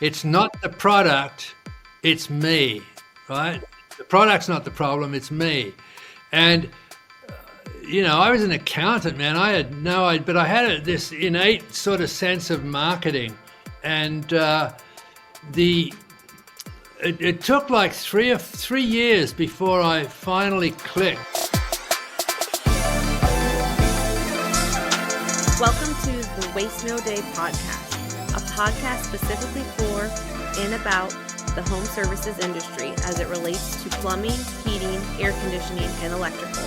It's not the product, it's me, right? The product's not the problem, it's me. And, I was an accountant, man. I had no idea, but I had this innate sort of sense of marketing. And it took like three years before I finally clicked. Welcome to the Waste No Day podcast, a podcast specifically for and about the home services industry as it relates to plumbing, heating, air conditioning, and electrical.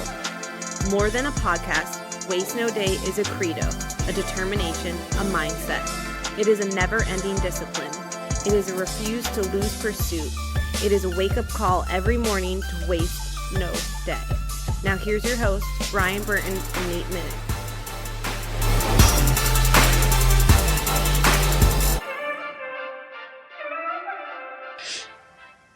More than a podcast, Waste No Day is a credo, a determination, a mindset. It is a never-ending discipline. It is a refuse to lose pursuit. It is a wake-up call every morning to waste no day. Now here's your hosts, Brian Burton and Nate Minnick.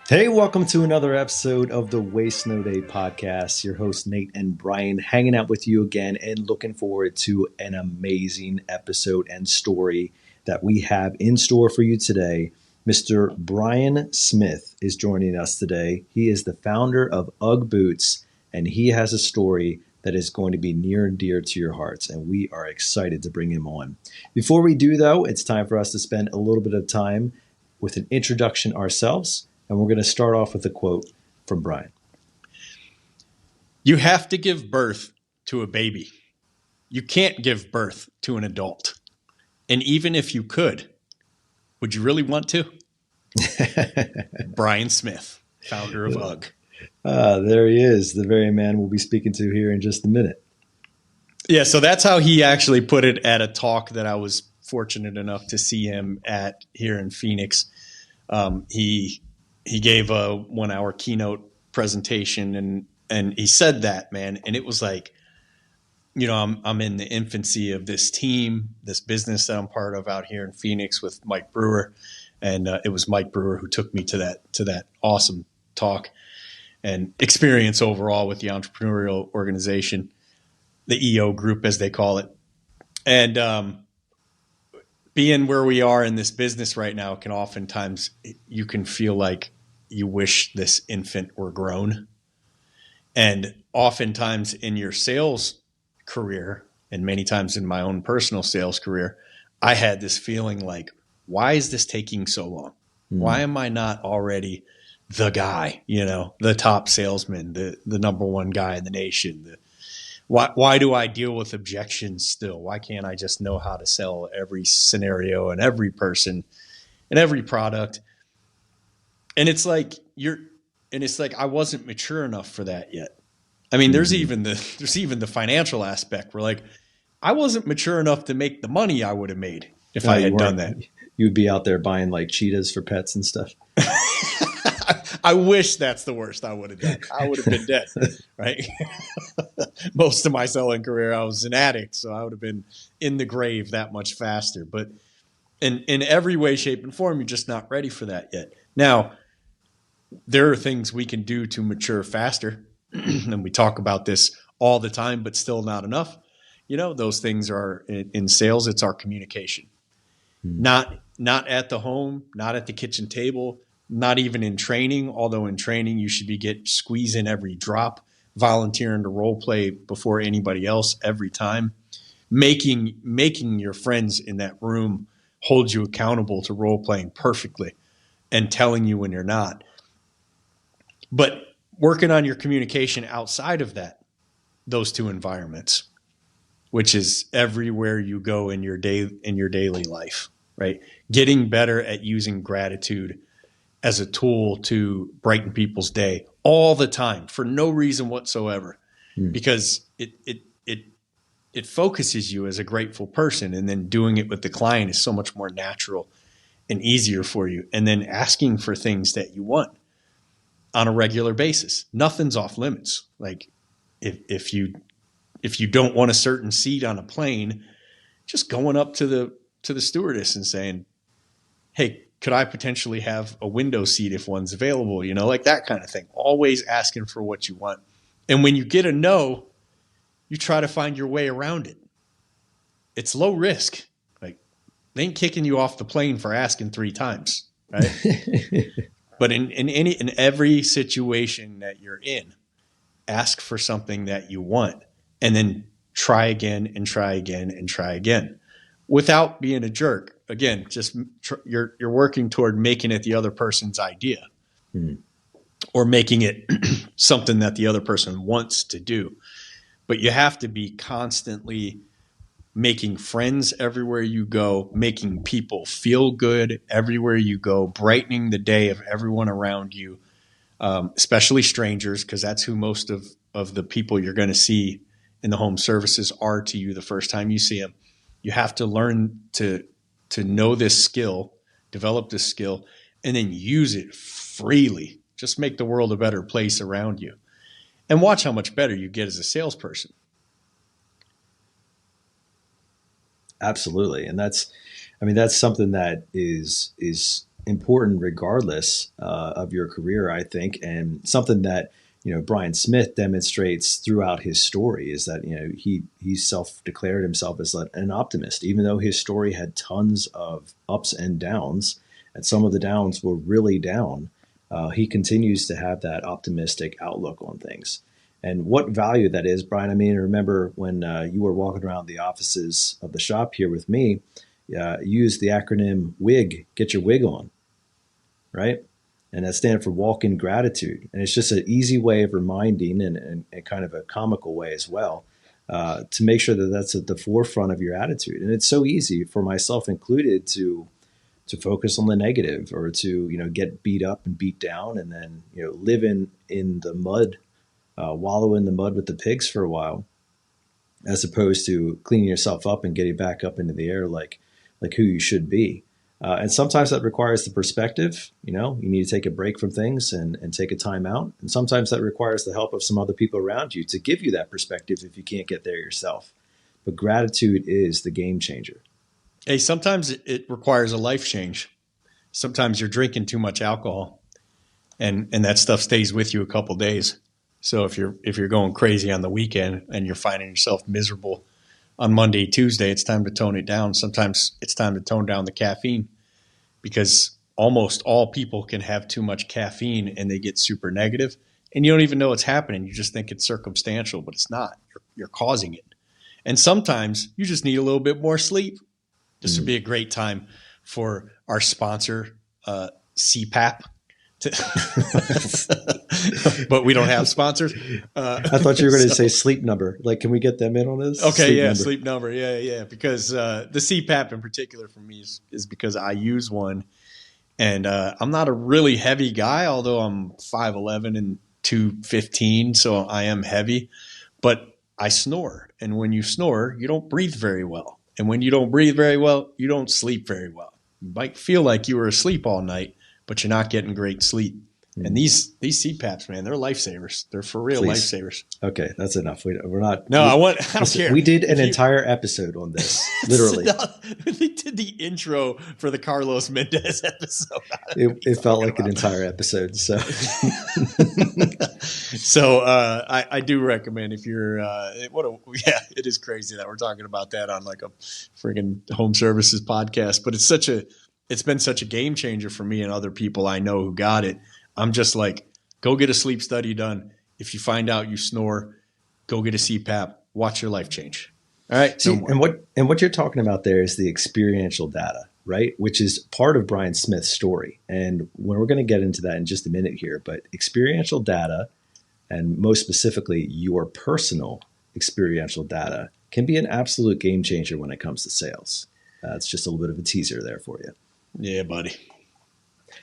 Hey, welcome to another episode of the Waste No Day podcast. Your hosts Nate and Brian hanging out with you again and looking forward to an amazing episode and story that we have in store for you today. Mr. Brian Smith is joining us today. He is the founder of UGG Boots, and he has a story that is going to be near and dear to your hearts, and we are excited to bring him on. Before we do, though, it's time for us to spend a little bit of time with an introduction ourselves. And we're going to start off with a quote from Brian. You have to give birth to a baby. You can't give birth to an adult. And even if you could, would you really want to? Brian Smith, founder of UGG. There he is, the very man we'll be speaking to here in just a minute. Yeah, so that's how he actually put it at a talk that I was fortunate enough to see him at here in Phoenix. He gave a 1 hour keynote presentation and he said that, man. And it was like, I'm in the infancy of this team, this business that I'm part of out here in Phoenix with Mike Brewer. And it was Mike Brewer who took me to that awesome talk and experience overall with the entrepreneurial organization, the EO group, as they call it. And, being where we are in this business right now can oftentimes, you can feel like you wish this infant were grown. And oftentimes in your sales career, and many times in my own personal sales career, I had this feeling like, why is this taking so long? Why am I not already the guy, the top salesman, the number one guy in the nation? Why do I deal with objections still? Why can't I just know how to sell every scenario and every person and every product? And it's like I wasn't mature enough for that yet. I mean, there's even the financial aspect where like I wasn't mature enough to make the money I would have made if I had done that. You would be out there buying like cheetahs for pets and stuff. I wish that's the worst I would have done. I would have been dead, right? Most of my selling career, I was an addict, so I would have been in the grave that much faster. But in every way, shape, and form, you're just not ready for that yet. Now, there are things we can do to mature faster, and we talk about this all the time, but still not enough. Those things are in sales. It's our communication, not at the home, not at the kitchen table. Not even in training, although in training you should be squeezing every drop, volunteering to role play before anybody else every time, making your friends in that room hold you accountable to role playing perfectly and telling you when you're not. But working on your communication outside of those two environments, which is everywhere you go in your daily life, right? Getting better at using gratitude as a tool to brighten people's day all the time for no reason whatsoever, because it focuses you as a grateful person, and then doing it with the client is so much more natural and easier for you. And then asking for things that you want on a regular basis. Nothing's off limits. Like if you don't want a certain seat on a plane, just going up to the stewardess and saying, hey, could I potentially have a window seat if one's available? Like that kind of thing. Always asking for what you want. And when you get a no, you try to find your way around it. It's low risk. Like they ain't kicking you off the plane for asking 3 times. right? But in every situation that you're in, ask for something that you want, and then try again and try again and try again, without being a jerk. Again, just you're working toward making it the other person's idea, or making it something that the other person wants to do. But you have to be constantly making friends everywhere you go, making people feel good everywhere you go, brightening the day of everyone around you, especially strangers, because that's who most of the people you're going to see in the home services are to you the first time you see them. You have to learn to know this skill, develop this skill, and then use it freely. Just make the world a better place around you. And watch how much better you get as a salesperson. Absolutely. And that's something that is important regardless of your career, I think, and something that, Brian Smith demonstrates throughout his story is that, he self-declared himself as an optimist, even though his story had tons of ups and downs, and some of the downs were really down. He continues to have that optimistic outlook on things. And what value that is, Brian. I mean, I remember when you were walking around the offices of the shop here with me, you used the acronym WIG, get your wig on, right? And that stands for walk in gratitude. And it's just an easy way of reminding and kind of a comical way as well to make sure that that's at the forefront of your attitude. And it's so easy for myself included to focus on the negative, or to, get beat up and beat down, and then, live in the mud, wallow in the mud with the pigs for a while, as opposed to cleaning yourself up and getting back up into the air like who you should be. And sometimes that requires the perspective. You need to take a break from things and take a time out. And sometimes that requires the help of some other people around you to give you that perspective if you can't get there yourself. But gratitude is the game changer. Hey, sometimes it requires a life change. Sometimes you're drinking too much alcohol, and that stuff stays with you a couple days. So if you're going crazy on the weekend and you're finding yourself miserable on Monday, Tuesday, it's time to tone it down. Sometimes it's time to tone down the caffeine, because almost all people can have too much caffeine and they get super negative, and you don't even know it's happening. You just think it's circumstantial, but it's not. You're causing it. And sometimes you just need a little bit more sleep. This would be a great time for our sponsor, CPAP. But we don't have sponsors. I thought you were going to say Sleep Number. Like, can we get them in on this? Okay, Sleep Number. Yeah. Because the CPAP in particular for me is because I use one. And I'm not a really heavy guy, although I'm 5'11" and 215, so I am heavy. But I snore. And when you snore, you don't breathe very well. And when you don't breathe very well, you don't sleep very well. You might feel like you were asleep all night, but you're not getting great sleep. And these CPAPs, man, they're lifesavers. They're for real lifesavers. Okay, that's enough. We're not. No, I don't care. We did an entire episode on this, literally. They did the intro for the Carlos Mendez episode. It felt like an entire episode. So, I do recommend, if you're it is crazy that we're talking about that on like a friggin' home services podcast, but it's been such a game changer for me and other people I know who got it. I'm just like, go get a sleep study done. If you find out you snore, go get a CPAP. Watch your life change. All right. See, and what you're talking about there is the experiential data, right? Which is part of Brian Smith's story. And we're going to get into that in just a minute here. But experiential data, and most specifically your personal experiential data, can be an absolute game changer when it comes to sales. It's just a little bit of a teaser there for you. Yeah, buddy.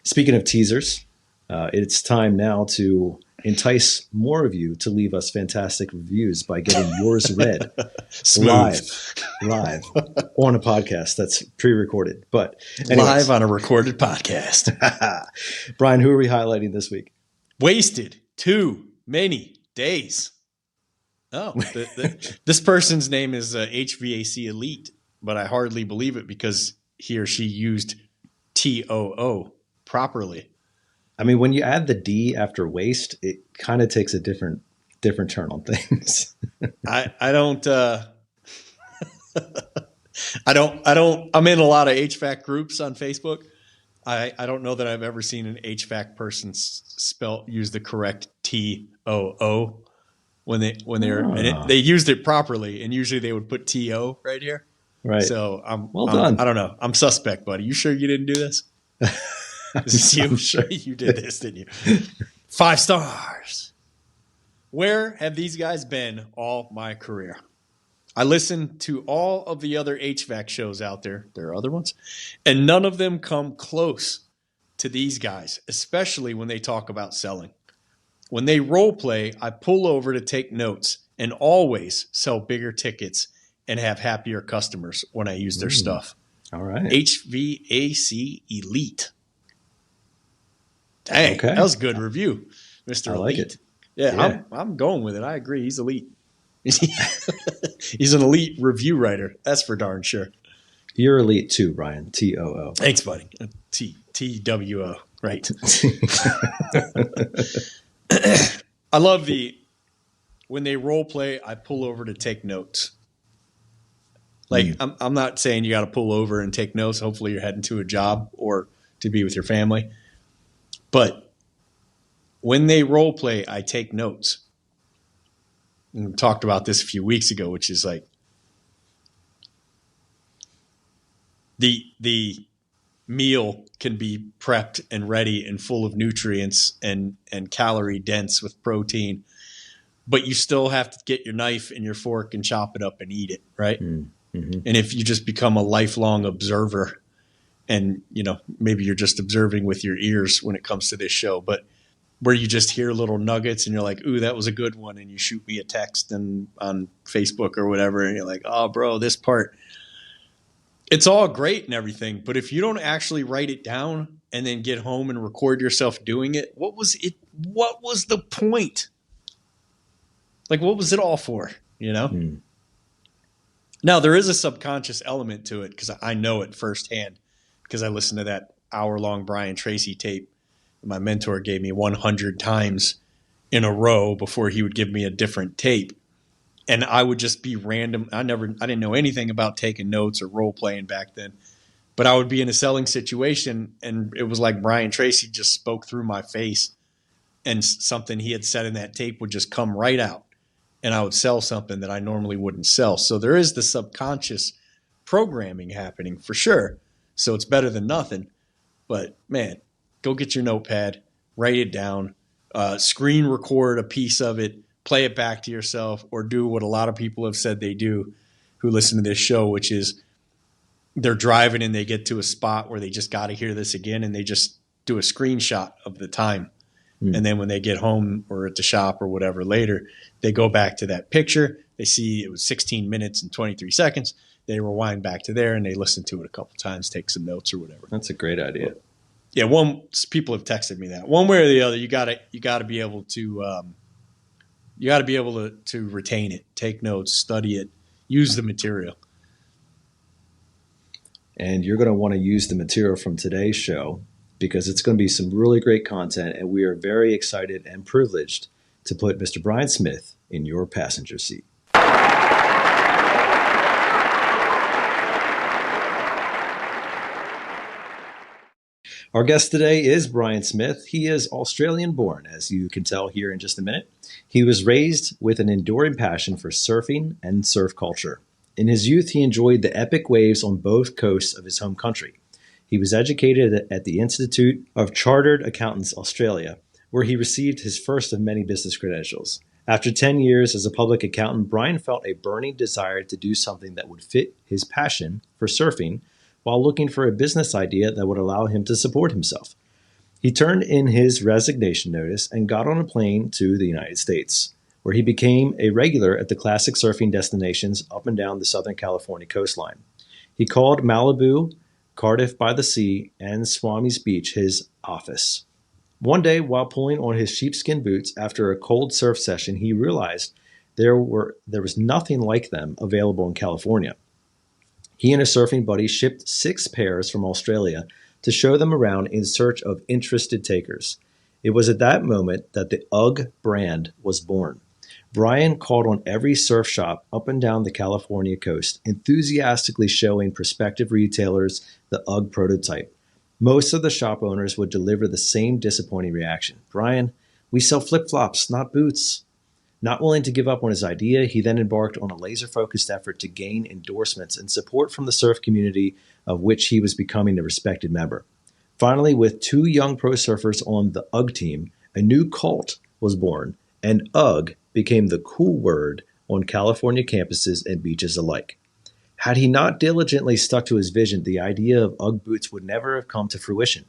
Speaking of teasers, it's time now to entice more of you to leave us fantastic reviews by getting yours read live on a podcast that's pre-recorded. But anyways. Live on a recorded podcast. Brian, who are we highlighting this week? Wasted too many days. Oh, this person's name is HVAC Elite, but I hardly believe it because he or she used TOO properly. I mean, when you add the D after waste, it kind of takes a different turn on things. I'm in a lot of HVAC groups on Facebook. I don't know that I've ever seen an HVAC person use the correct TOO when they used it properly, and usually they would put TO right here. Right. So well done. I don't know. I'm suspect, buddy. You sure you didn't do this? Is this you? I'm sure you did this, didn't you? 5 stars. Where have these guys been all my career? I listened to all of the other HVAC shows out there. There are other ones. And none of them come close to these guys, especially when they talk about selling. When they role play, I pull over to take notes and always sell bigger tickets and have happier customers when I use their stuff. All right. HVAC Elite. Dang, okay. That was a good review, Mr. I like it. Yeah. I'm going with it. I agree. He's elite. He's an elite review writer. That's for darn sure. You're elite too, Brian. TOO. Thanks, buddy. TWO. Right. I love when they role play, I pull over to take notes. Like, I'm not saying you got to pull over and take notes. Hopefully you're heading to a job or to be with your family. But when they role play, I take notes. And we talked about this a few weeks ago, which is like the meal can be prepped and ready and full of nutrients and calorie dense with protein, but you still have to get your knife and your fork and chop it up and eat it, right? Mm-hmm. And if you just become a lifelong observer, and maybe you're just observing with your ears when it comes to this show, but where you just hear little nuggets and you're like, ooh, that was a good one. And you shoot me a text and on Facebook or whatever. And you're like, oh, bro, this part, it's all great and everything. But if you don't actually write it down and then get home and record yourself doing it, what was the point? Like, what was it all for? Now, there is a subconscious element to it because I know it firsthand because I listened to that hour-long Brian Tracy tape my mentor gave me 100 times in a row before he would give me a different tape. And I would just be random. I didn't know anything about taking notes or role playing back then, but I would be in a selling situation and it was like Brian Tracy just spoke through my face and something he had said in that tape would just come right out and I would sell something that I normally wouldn't sell. So there is the subconscious programming happening for sure. So it's better than nothing, but man, go get your notepad, write it down, screen record a piece of it, play it back to yourself, or do what a lot of people have said they do who listen to this show, which is they're driving and they get to a spot where they just got to hear this again and they just do a screenshot of the time. And then when they get home or at the shop or whatever later, they go back to that picture. They see it was 16 minutes and 23 seconds. They rewind back to there and they listen to it a couple times, take some notes or whatever. That's a great idea. Yeah, people have texted me that one way or the other. You got to be able to to retain it, take notes, study it, use the material. And you're going to want to use the material from today's show because it's going to be some really great content, and we are very excited and privileged to put Mr. Brian Smith in your passenger seat. Our guest today is Brian Smith. He is Australian born, as you can tell here in just a minute. He was raised with an enduring passion for surfing and surf culture. In his youth, he enjoyed the epic waves on both coasts of his home country. He was educated at the Institute of Chartered Accountants Australia, where he received his first of many business credentials. After 10 years as a public accountant, Brian felt a burning desire to do something that would fit his passion for surfing while looking for a business idea that would allow him to support himself. He turned in his resignation notice and got on a plane to the United States, where he became a regular at the classic surfing destinations up and down the Southern California coastline. He called Malibu, Cardiff by the Sea, and Swami's Beach his office. One day, while pulling on his sheepskin boots after a cold surf session, he realized there was nothing like them available in California. He and a surfing buddy shipped 6 pairs from Australia to show them around in search of interested takers. It was at that moment that the UGG brand was born. Brian called on every surf shop up and down the California coast, enthusiastically showing prospective retailers the UGG prototype. Most of the shop owners would deliver the same disappointing reaction. Brian, we sell flip-flops, not boots. Not willing to give up on his idea, he then embarked on a laser-focused effort to gain endorsements and support from the surf community, of which he was becoming a respected member. Finally, with 2 young pro surfers on the UGG team, a new cult was born, and UGG became the cool word on California campuses and beaches alike. Had he not diligently stuck to his vision, the idea of UGG boots would never have come to fruition.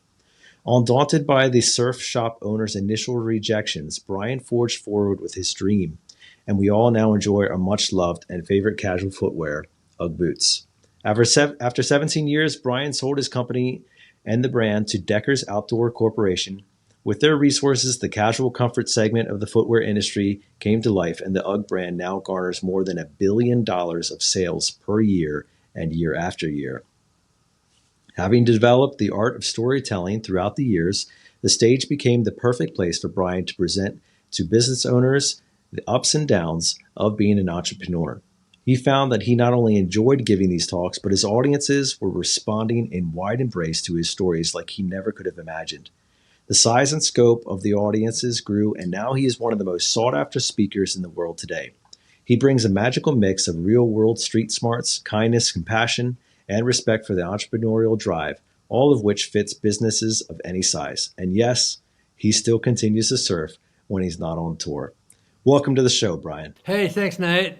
Undaunted by the surf shop owner's initial rejections, Brian forged forward with his dream, and we all now enjoy our much-loved and favorite casual footwear, UGG boots. After 17 years, Brian sold his company and the brand to Deckers Outdoor Corporation. With their resources, the casual comfort segment of the footwear industry came to life, and the UGG brand now garners more than $1 billion of sales per year and year after year. Having developed the art of storytelling throughout the years, the stage became the perfect place for Brian to present to business owners the ups and downs of being an entrepreneur. He found that he not only enjoyed giving these talks, but his audiences were responding in wide embrace to his stories like he never could have imagined. The size and scope of the audiences grew, and now he is one of the most sought-after speakers in the world today. He brings a magical mix of real-world street smarts, kindness, compassion, and respect for the entrepreneurial drive, all of which fits businesses of any size. And yes, he still continues to surf when he's not on tour. Welcome to the show, Brian. Hey, thanks, Nate.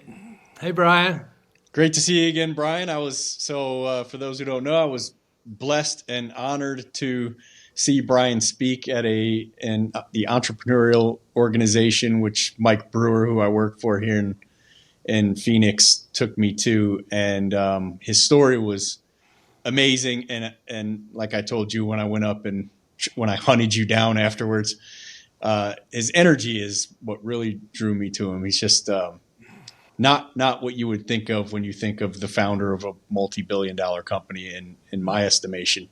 Hey, Brian. Great to see you again, Brian. For those who don't know, I was blessed and honored to see Brian speak at the entrepreneurial organization, which Mike Brewer, who I work for here in Phoenix, took me to. And his story was amazing. And like I told you when I went up and when I hunted you down afterwards, his energy is what really drew me to him. He's just not what you would think of when you think of the founder of a multi-billion-dollar company in my estimation.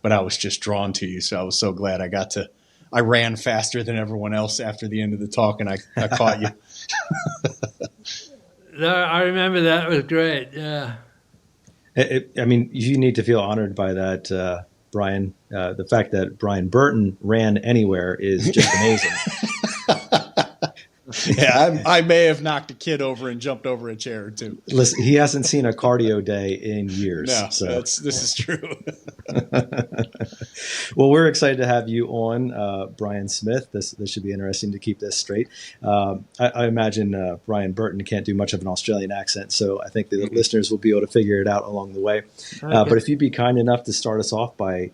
But I was just drawn to you. So I was so glad I ran faster than everyone else after the end of the talk, and I caught you. No, I remember that. It was great. Yeah. You need to feel honored by that, Brian. The fact that Brian Burton ran anywhere is just amazing. Yeah, I may have knocked a kid over and jumped over a chair or two. Listen, he hasn't seen a cardio day in years. No, so this is true. Well, we're excited to have you on, Brian Smith. This should be interesting to keep this straight. I imagine Brian Burton can't do much of an Australian accent, so I think the listeners will be able to figure it out along the way. Okay. But if you'd be kind enough to start us off by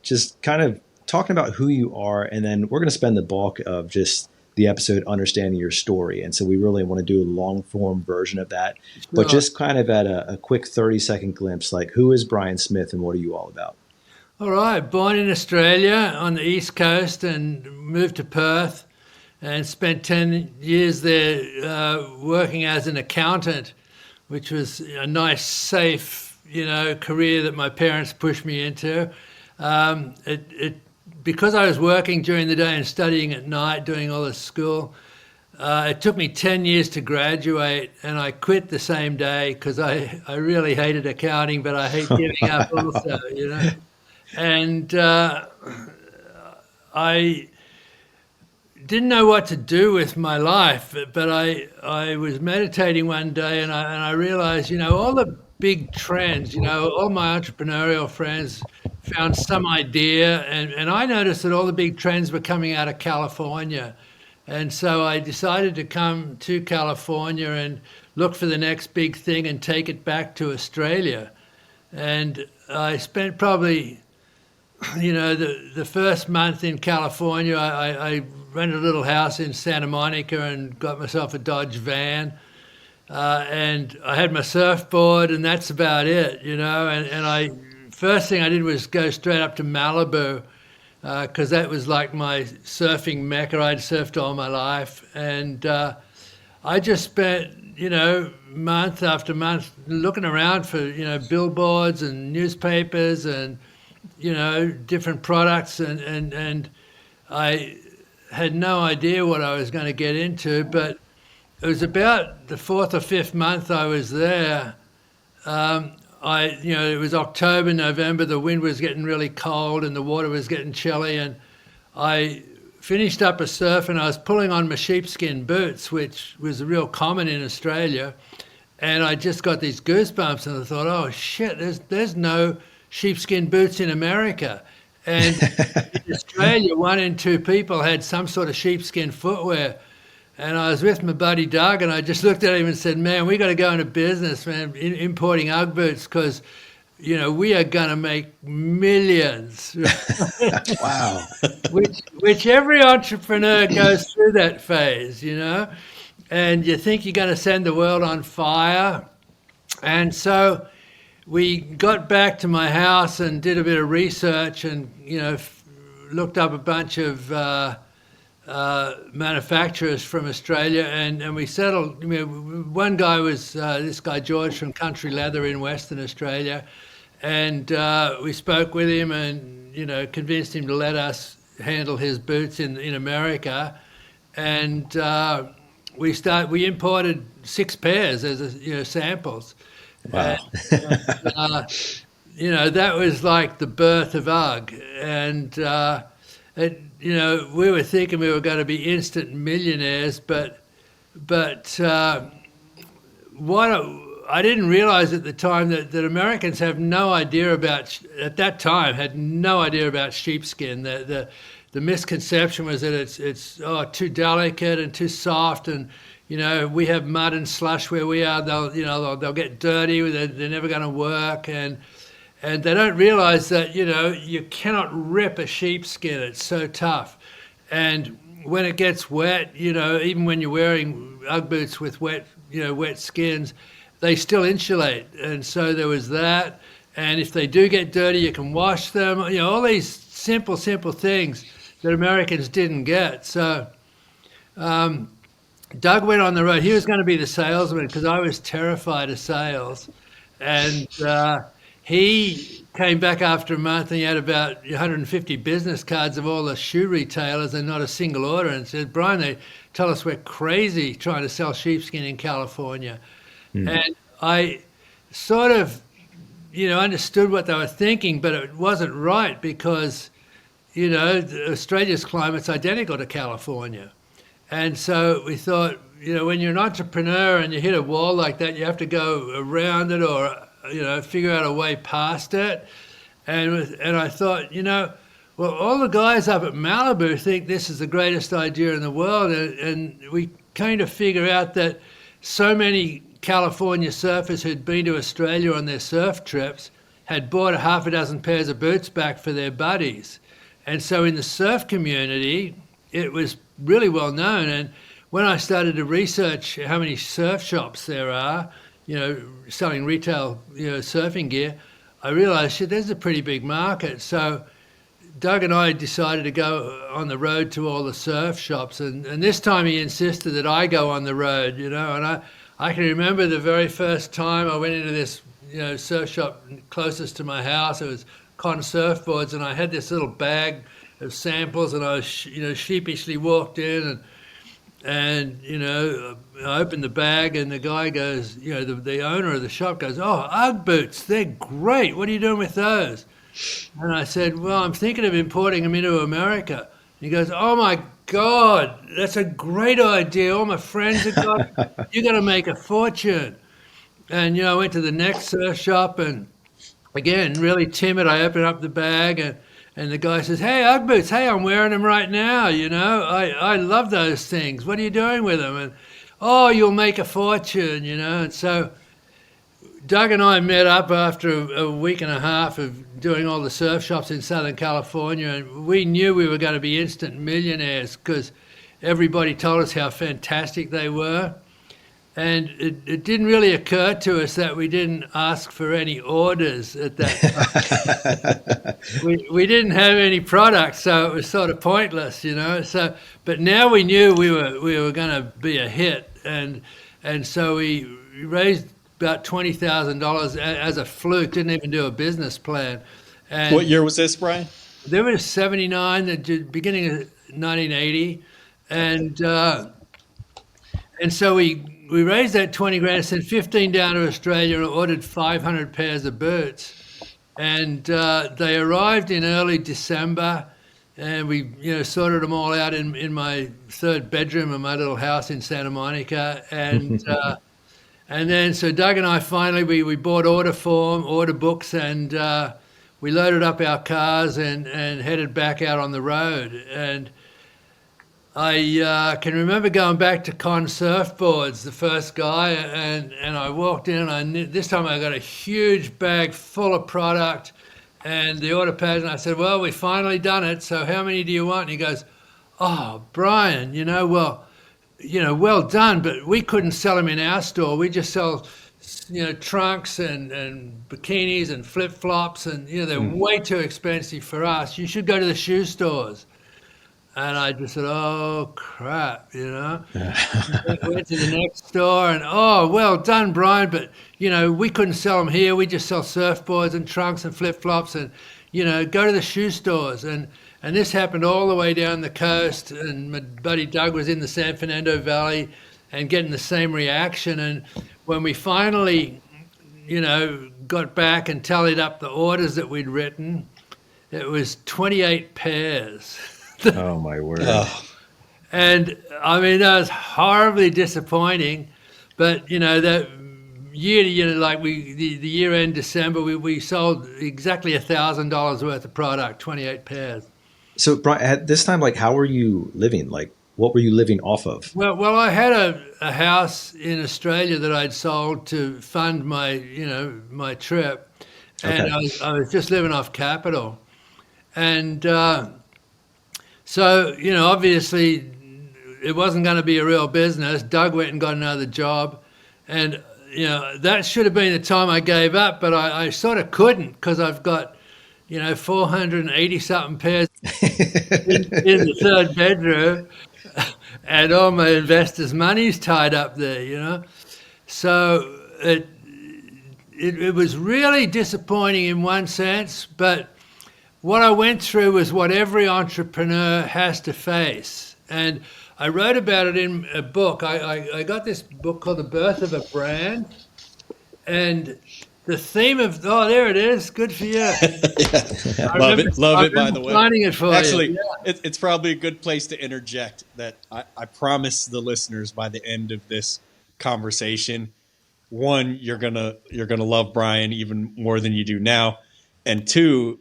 just kind of talking about who you are, and then we're going to spend the bulk of just the episode understanding your story. And so we really want to do a long form version of that, but just kind of at a quick 30-second glimpse, like who is Brian Smith and what are you all about? All right. Born in Australia on the East Coast and moved to Perth and spent 10 years there working as an accountant, which was a nice, safe, career that my parents pushed me into. Because I was working during the day and studying at night, doing all this school, it took me 10 years to graduate, and I quit the same day because I really hated accounting, but I hate giving up also, And I didn't know what to do with my life, but I was meditating one day and I realized, all the big trends, all my entrepreneurial friends found some idea, and I noticed that all the big trends were coming out of California. And so I decided to come to California and look for the next big thing and take it back to Australia. And I spent probably, the first month in California, I rented a little house in Santa Monica and got myself a Dodge van. And I had my surfboard, and that's about it, First thing I did was go straight up to Malibu because that was like my surfing mecca. I'd surfed all my life. And I just spent, month after month looking around for, billboards and newspapers and, different products. And I had no idea what I was going to get into. But it was about the 4th or 5th month I was there. it was October, November, the wind was getting really cold and the water was getting chilly, and I finished up a surf and I was pulling on my sheepskin boots, which was real common in Australia, and I just got these goosebumps and I thought, oh shit, there's no sheepskin boots in America. And in Australia, 1 in 2 people had some sort of sheepskin footwear. And I was with my buddy Doug, and I just looked at him and said, man, we got to go into business, man, importing UGG boots, because, we are going to make millions. Wow. which every entrepreneur goes through that phase, and you think you're going to send the world on fire. And so we got back to my house and did a bit of research and, looked up a bunch of manufacturers from Australia, and we settled. One guy was this guy George from Country Leather in Western Australia, and we spoke with him and convinced him to let us handle his boots in America, and we imported 6 pairs as samples. Wow. And, that was like the birth of UGG, and we were thinking we were going to be instant millionaires, but I didn't realize at the time that Americans have no idea about, at that time, had no idea about sheepskin. The misconception was that it's too delicate and too soft, and we have mud and slush where we are. They'll get dirty. They're never going to work, and they don't realize that you cannot rip a sheepskin. It's so tough, and when it gets wet, even when you're wearing UGG boots with wet skins, they still insulate. And so there was that. And if they do get dirty, you can wash them. All these simple things that Americans didn't get. So Doug went on the road. He was going to be the salesman because I was terrified of sales. And he came back after a month and he had about 150 business cards of all the shoe retailers and not a single order, and said, Brian, they tell us we're crazy trying to sell sheepskin in California. And I sort of, understood what they were thinking, but it wasn't right because, Australia's climate's identical to California. And so we thought, when you're an entrepreneur and you hit a wall like that, you have to go around it or, figure out a way past it. And I thought, well, all the guys up at Malibu think this is the greatest idea in the world. And we kind of figure out that so many California surfers who'd been to Australia on their surf trips had bought 6 pairs of boots back for their buddies. And so in the surf community, it was really well known. And when I started to research how many surf shops there are, selling retail, surfing gear, I realized, shit, there's a pretty big market. So Doug and I decided to go on the road to all the surf shops. And this time he insisted that I go on the road, and I can remember the very first time I went into this, surf shop closest to my house. It was Con Surfboards, and I had this little bag of samples, and I was, sheepishly walked in, and I opened the bag, and the guy goes, the owner of the shop goes, oh, UGG boots, they're great. What are you doing with those? And I said, well, I'm thinking of importing them into America. He goes, oh my God, that's a great idea. All my friends have got, you're going to make a fortune. And, I went to the next surf shop, and again, really timid, I opened up the bag, and the guy says, hey, UGG boots, hey, I'm wearing them right now, I love those things. What are you doing with them? And, oh, you'll make a fortune, And so Doug and I met up after a week and a half of doing all the surf shops in Southern California, and we knew we were going to be instant millionaires because everybody told us how fantastic they were. And it didn't really occur to us that we didn't ask for any orders at that time. we didn't have any products, so it was sort of pointless, So, but now we knew we were going to be a hit, and so we raised about $20,000 as a fluke. Didn't even do a business plan. And what year was this, Brian? There was 79, the beginning of 1980, and so we we raised that 20 grand, sent 15 down to Australia, and ordered 500 pairs of boots. And they arrived in early December, and we, sorted them all out in my third bedroom of my little house in Santa Monica. And then so Doug and I finally, we bought order books, and we loaded up our cars and headed back out on the road. And I can remember going back to Con Surfboards, the first guy, and I walked in, and this time I got a huge bag full of product and the order pads, and I said, well, we finally done it, so how many do you want? And he goes, oh, Brian, well done, but we couldn't sell them in our store. We just sell, trunks and bikinis and flip-flops, and, they're way too expensive for us. You should go to the shoe stores. And I just said, oh, crap, Went to the next store, and, oh, well done, Brian, but, we couldn't sell them here. We just sell surfboards and trunks and flip-flops, and, go to the shoe stores. And this happened all the way down the coast, and my buddy Doug was in the San Fernando Valley and getting the same reaction. And when we finally, got back and tallied up the orders that we'd written, it was 28 pairs. Oh, my word. And, I mean, that was horribly disappointing. But, that year, the year-end December, we sold exactly $1,000 worth of product, 28 pairs. So, Brian, at this time, how were you living? What were you living off of? Well, I had a house in Australia that I'd sold to fund my, my trip. And okay. I was just living off capital. And so, obviously it wasn't going to be a real business. Doug went and got another job. And, that should have been the time I gave up, but I sort of couldn't, because I've got, 480-something pairs in the third bedroom, and all my investors' money's tied up there, So it was really disappointing in one sense, but what I went through was what every entrepreneur has to face. And I wrote about it in a book. I got this book called The Birth of a Brand. And the theme of, there it is. Good for you. Love it, by the way. Finding it for Actually, you. Yeah. It's probably a good place to interject that I promise the listeners by the end of this conversation, one, you're gonna love Brian even more than you do now. And two,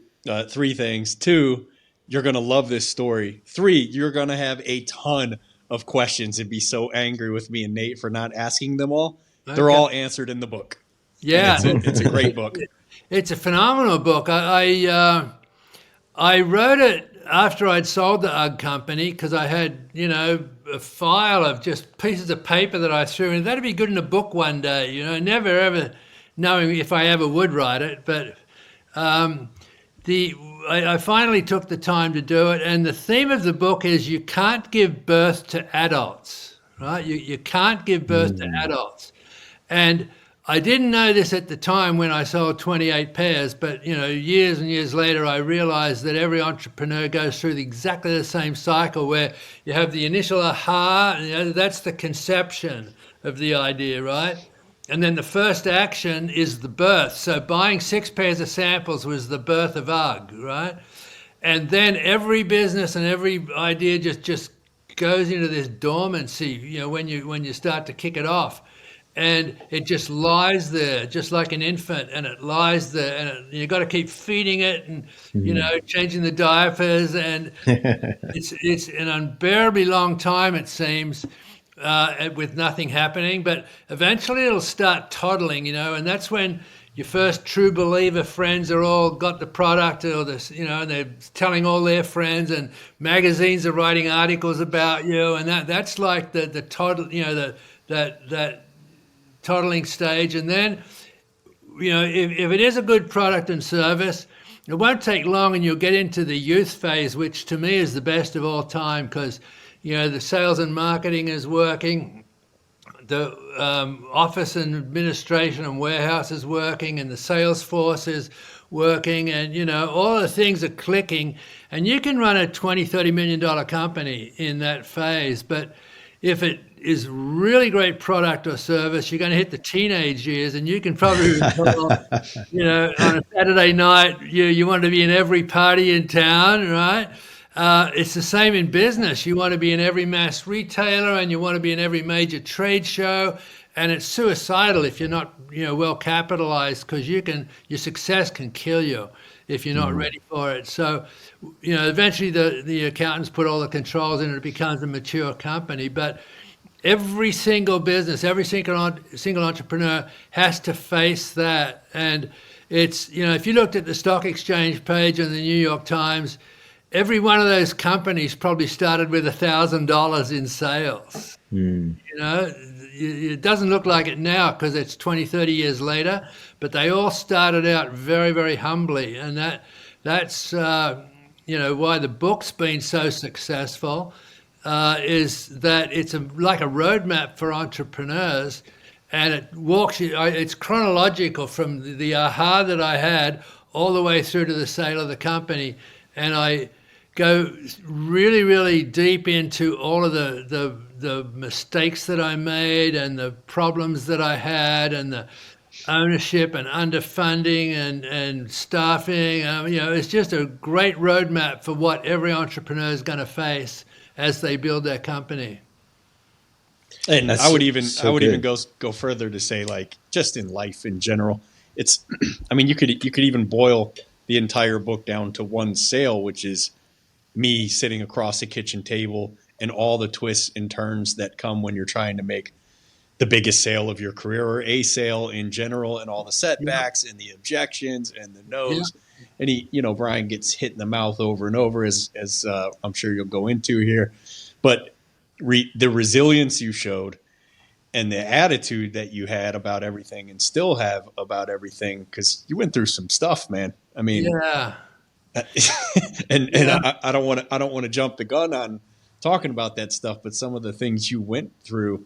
three things. Two, you're going to love this story. Three, you're going to have a ton of questions and be so angry with me and Nate for not asking them all. Okay. They're all answered in the book. Yeah. It's a great book. It's a phenomenal book. I wrote it after I'd sold the UGG company, because I had, a file of just pieces of paper that I threw, and that'd be good in a book one day, never ever knowing if I ever would write it. But I finally took the time to do it, and the theme of the book is you can't give birth to adults, right? You can't give birth to adults. And I didn't know this at the time when I sold 28 pairs, but years and years later, I realized that every entrepreneur goes through exactly the same cycle, where you have the initial aha, and that's the conception of the idea, right? And then the first action is the birth. So buying 6 pairs of samples was the birth of UGG, right? And then every business and every idea just goes into this dormancy, when you start to kick it off. And it just lies there, just like an infant, and it lies there, and you got to keep feeding it, and changing the diapers, and it's an unbearably long time, it seems, with nothing happening. But eventually it'll start toddling, and that's when your first true believer friends are all got the product, or this, and they're telling all their friends, and magazines are writing articles about you, and that's like the toddle, that toddling stage. And then, if it is a good product and service, it won't take long and you'll get into the youth phase, which to me is the best of all time, because, the sales and marketing is working, the office and administration and warehouse is working, and the sales force is working, and, all the things are clicking, and you can run a $20, $30 million company in that phase. But if it is really great product or service, you're going to hit the teenage years, and you can probably recall, on a Saturday night, you want to be in every party in town, right? It's the same in business. You want to be in every mass retailer, and you want to be in every major trade show. And it's suicidal if you're not, well capitalized, because your success can kill you if you're not ready for it. So, eventually the accountants put all the controls in and it becomes a mature company. But every single business, every single entrepreneur has to face that. And it's, if you looked at the stock exchange page on the New York Times, every one of those companies probably started with $1,000 in sales. It doesn't look like it now because it's 20, 30 years later, but they all started out very, very humbly. And that's why the book's been so successful, is that it's like a roadmap for entrepreneurs, and it walks you, it's chronological from the aha that I had all the way through to the sale of the company. And I go really, really deep into all of the mistakes that I made and the problems that I had and the ownership and underfunding and staffing. It's just a great roadmap for what every entrepreneur is going to face as they build their company. And I would even go further to say, like, just in life in general, it's, you could even boil the entire book down to one sale, which is me sitting across a kitchen table and all the twists and turns that come when you're trying to make the biggest sale of your career or a sale in general, and all the setbacks and the objections and the no's. Yeah. And Brian gets hit in the mouth over and over, as I'm sure you'll go into here. But the resilience you showed and the attitude that you had about everything and still have about everything, because you went through some stuff, man. Yeah. I don't want to jump the gun on talking about that stuff, but some of the things you went through,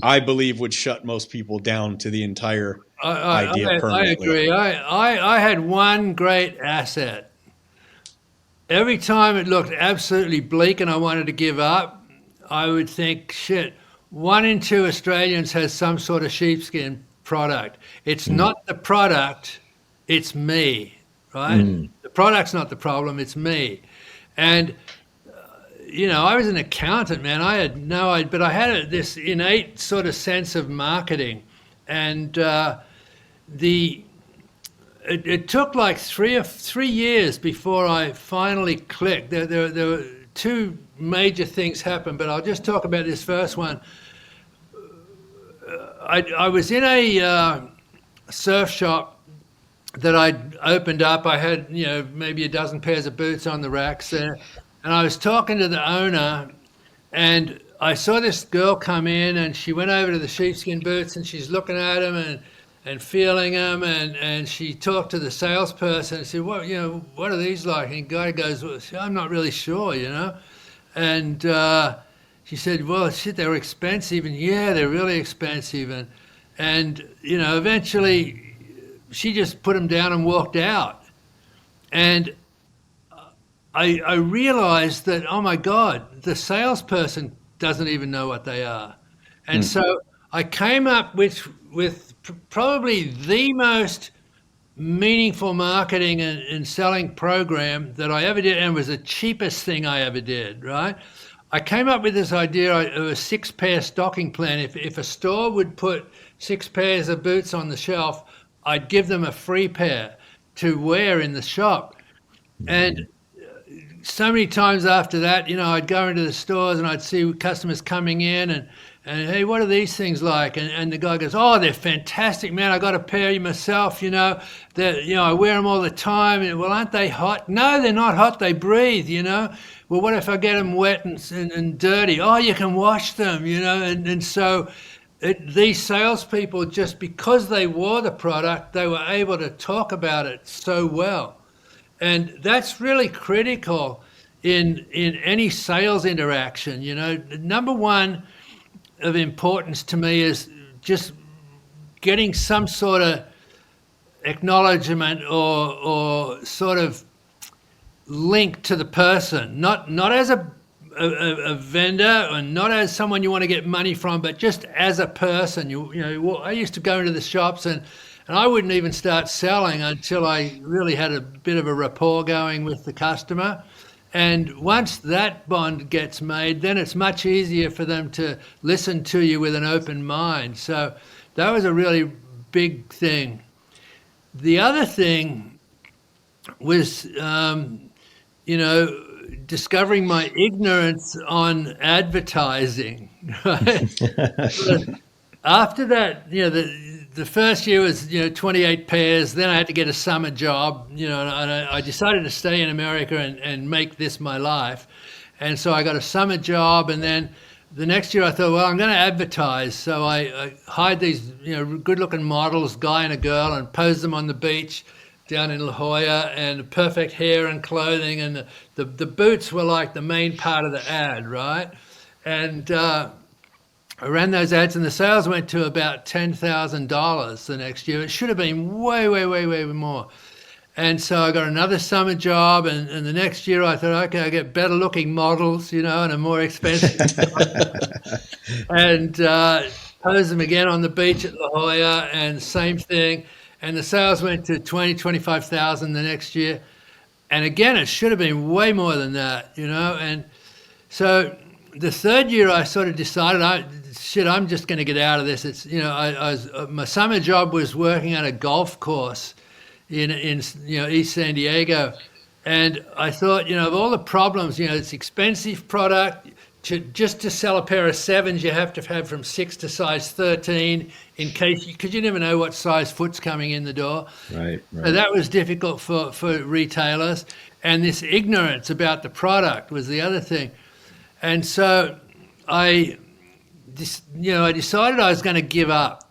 I believe, would shut most people down to the entire idea permanently. I agree. I had one great asset. Every time it looked absolutely bleak and I wanted to give up, I would think, shit, 1 in 2 Australians has some sort of sheepskin product. It's not the product, it's me, right? The product's not the problem, it's me. And I was an accountant, man. I had but I had this innate sort of sense of marketing, and it took like 3 years before I finally clicked. There were 2 major things happened, but I'll just talk about this first one. I was in a surf shop that I'd opened up. I had maybe a dozen pairs of boots on the racks there. And I was talking to the owner, and I saw this girl come in, and she went over to the sheepskin boots, and she's looking at them and feeling them, and she talked to the salesperson and said, what are these like? And the guy goes, well, I'm not really sure, And she said, well, shit, they were expensive. And yeah, they're really expensive. And eventually she just put them down and walked out. And I realized that, oh my God, the salesperson doesn't even know what they are. And so I came up with probably the most meaningful marketing and selling program that I ever did, and it was the cheapest thing I ever did, right? I came up with this idea of a 6-pair stocking plan. If a store would put 6 pairs of boots on the shelf, I'd give them a free pair to wear in the shop. And so many times after that, I'd go into the stores and I'd see customers coming in and hey, what are these things like? And the guy goes, oh, they're fantastic, man. I got a pair myself, I wear them all the time. And, well, aren't they hot? No, they're not hot. They breathe, Well, what if I get them wet and dirty? Oh, you can wash them, And so these salespeople, just because they wore the product, they were able to talk about it so well. And that's really critical in any sales interaction. Number one of importance to me is just getting some sort of acknowledgement or sort of link to the person, not as a vendor, and not as someone you want to get money from, but just as a person. Well, I used to go into the shops and I wouldn't even start selling until I really had a bit of a rapport going with the customer. And once that bond gets made, then it's much easier for them to listen to you with an open mind. So that was a really big thing. The other thing was, discovering my ignorance on advertising. Right? After that, the first year was 28 pairs. Then I had to get a summer job, and I decided to stay in America and make this my life. And so I got a summer job, and then the next year I thought, well, I'm going to advertise. So I hired these good-looking models, guy and a girl, and posed them on the beach down in La Jolla, and perfect hair and clothing, and the boots were like the main part of the ad, right? And I ran those ads, and the sales went to about $10,000 the next year. It should have been way, way, way, way more. And so I got another summer job, and the next year I thought, okay, I get better looking models, and a more expensive and pose them again on the beach at La Jolla, and same thing. And the sales went to 25,000 the next year. And again, it should have been way more than that, And so the third year I sort of decided, I'm just going to get out of this. It's, my summer job was working at a golf course in East San Diego. And I thought, of all the problems, it's expensive product. Just to sell a pair of sevens, you have to have from 6 to size 13 because you never know what size foot's coming in the door. Right. So that was difficult for retailers. And this ignorance about the product was the other thing. And so I decided I was going to give up.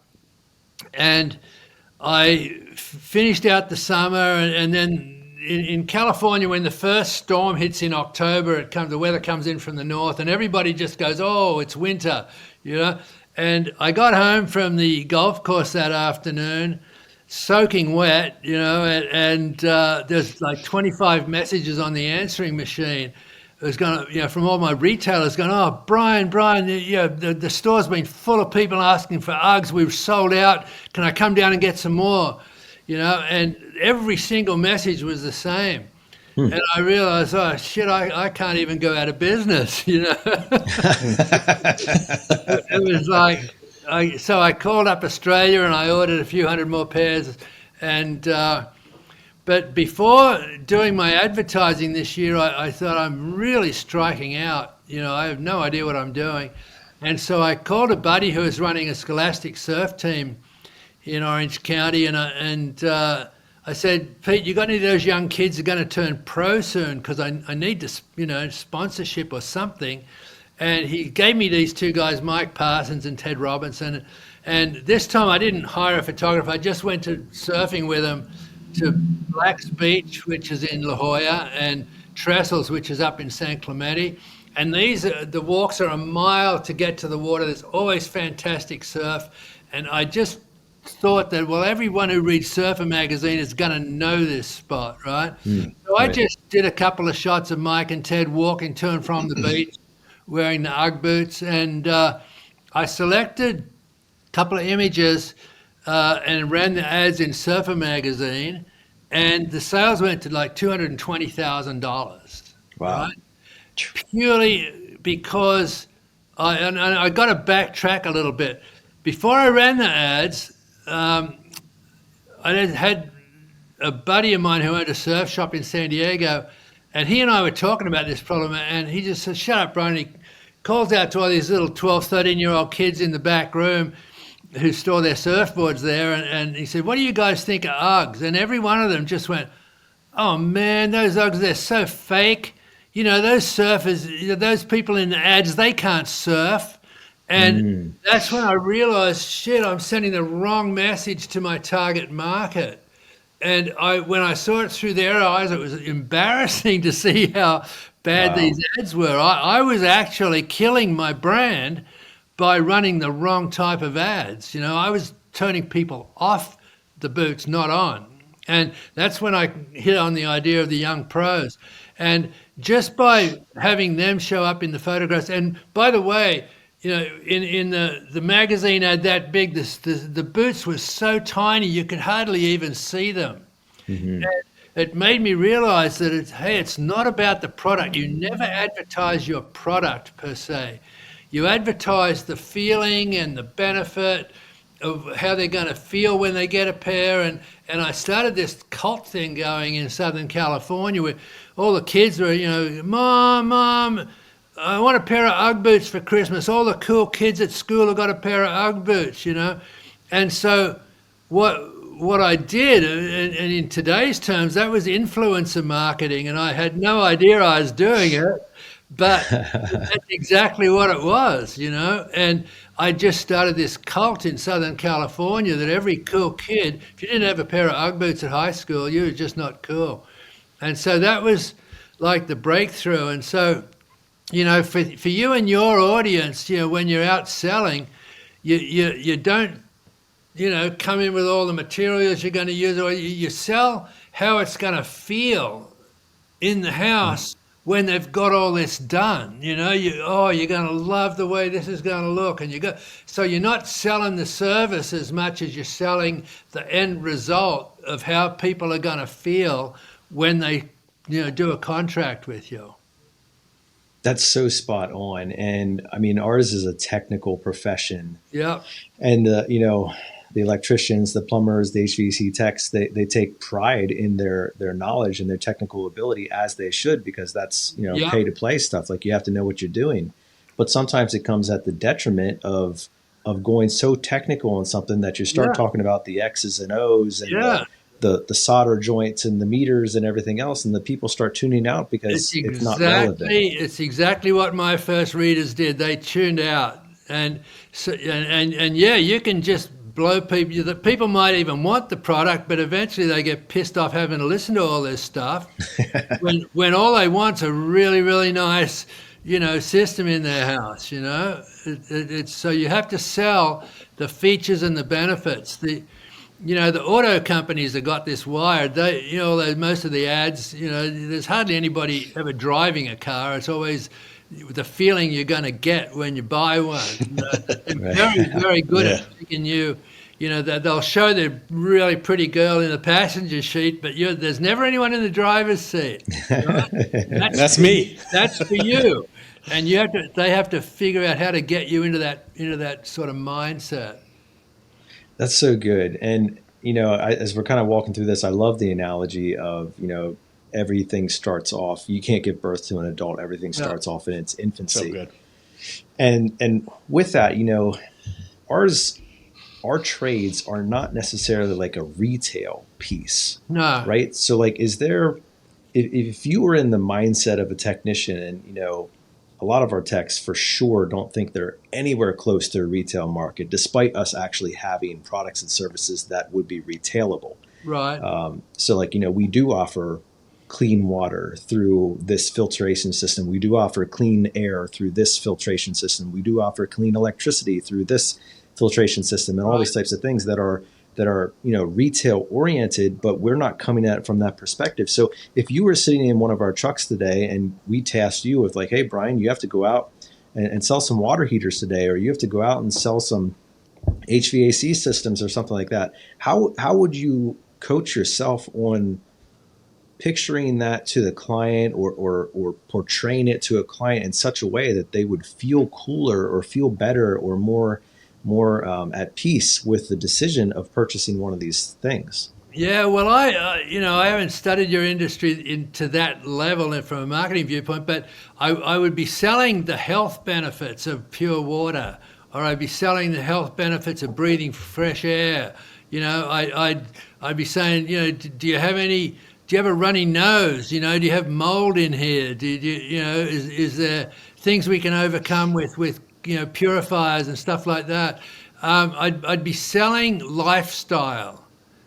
And I finished out the summer, and then in California, when the first storm hits in October, the weather comes in from the north, and everybody just goes, "Oh, it's winter," And I got home from the golf course that afternoon, soaking wet, and there's like 25 messages on the answering machine. It was going, from all my retailers going, "Oh, Brian, the store's been full of people asking for Uggs. We've sold out. Can I come down and get some more?" And every single message was the same. And I realized, oh, shit, I can't even go out of business, It was like, so I called up Australia and I ordered a few hundred more pairs. But before doing my advertising this year, I thought, I'm really striking out. I have no idea what I'm doing. And so I called a buddy who was running a Scholastic surf team in Orange County, and I said, "Pete, you got any of those young kids that are going to turn pro soon? Because I need to, sponsorship or something." And he gave me these two guys, Mike Parsons and Ted Robinson. And this time I didn't hire a photographer. I just went to surfing with them to Black's Beach, which is in La Jolla, and Trestles, which is up in San Clemente. And the walks are a mile to get to the water. There's always fantastic surf. And I just thought that, well, everyone who reads Surfer magazine is going to know this spot, right? So I just did a couple of shots of Mike and Ted walking to and from the beach wearing the Ugg boots, and I selected a couple of images and ran the ads in Surfer magazine, and the sales went to like $220,000. Wow. Right? Purely because I got to backtrack a little bit. Before I ran the ads, I had a buddy of mine who owned a surf shop in San Diego, and he and I were talking about this problem, and he just said, "Shut up, Brian." He calls out to all these little 12, 13-year-old kids in the back room who store their surfboards there, and he said, "What do you guys think of Uggs?" And every one of them just went, "Oh, man, those Uggs, they're so fake. Those surfers, those people in the ads, they can't surf." And that's when I realized, shit, I'm sending the wrong message to my target market. And when I saw it through their eyes, it was embarrassing to see how bad these ads were. I was actually killing my brand by running the wrong type of ads. I was turning people off the boots, not on. And that's when I hit on the idea of the young pros. And just by having them show up in the photographs, and by the way, in the magazine ad that big, the boots were so tiny you could hardly even see them. Mm-hmm. And it made me realize that it's not about the product. You never advertise your product per se. You advertise the feeling and the benefit of how they're going to feel when they get a pair. And I started this cult thing going in Southern California where all the kids were, Mom, I want a pair of UGG boots for Christmas. All the cool kids at school have got a pair of UGG boots, And so what I did, and in today's terms, that was influencer marketing, and I had no idea I was doing it. But that's exactly what it was, And I just started this cult in Southern California that every cool kid, if you didn't have a pair of UGG boots at high school, you were just not cool. And so that was like the breakthrough. And so, for you and your audience, when you're out selling, you don't, come in with all the materials you're going to use, or you sell how it's going to feel in the house when they've got all this done. You're going to love the way this is going to look. And so you're not selling the service as much as you're selling the end result of how people are going to feel when they, do a contract with you. That's so spot on. And I mean, ours is a technical profession. Yeah. And, the electricians, the plumbers, the HVAC techs, they take pride in their knowledge and their technical ability, as they should, because that's, pay to play stuff. Like, you have to know what you're doing. But sometimes it comes at the detriment of going so technical on something that you start talking about the X's and O's and the solder joints and the meters and everything else, and the people start tuning out because it's not relevant. It's exactly what my first readers did. They tuned out. And so, and you can just blow people. The people might even want the product, but eventually they get pissed off having to listen to all this stuff when all they want's a really, really nice, system in their house. It's so you have to sell the features and the benefits. The auto companies have got this wired. They, most of the ads, there's hardly anybody ever driving a car. It's always the feeling you're going to get when you buy one. They're very, very good at making you, they'll show the really pretty girl in the passenger seat, but there's never anyone in the driver's seat. Right? That's me. That's for you. And they have to figure out how to get you into that sort of mindset. That's so good. And, as we're kind of walking through this, I love the analogy of, everything starts off. You can't give birth to an adult. Everything starts off in its infancy. So good. And with that, our trades are not necessarily like a retail piece. No. Right? So like, if you were in the mindset of a technician, and, a lot of our techs for sure don't think they're anywhere close to a retail market, despite us actually having products and services that would be retailable. Right. So like, we do offer clean water through this filtration system. We do offer clean air through this filtration system. We do offer clean electricity through this filtration system, and all these types of things that are retail oriented, but we're not coming at it from that perspective. So if you were sitting in one of our trucks today and we tasked you with like, hey, Brian, you have to go out and sell some water heaters today, or you have to go out and sell some HVAC systems or something like that, how would you coach yourself on picturing that to the client, or portraying it to a client in such a way that they would feel cooler or feel better or more at peace with the decision of purchasing one of these things? Yeah, well, I haven't studied your industry to that level from a marketing viewpoint, but I would be selling the health benefits of pure water, or I'd be selling the health benefits of breathing fresh air. I'd be saying, do you have a runny nose? Do you have mold in here? Is there things we can overcome with purifiers and stuff like that? I'd be selling lifestyle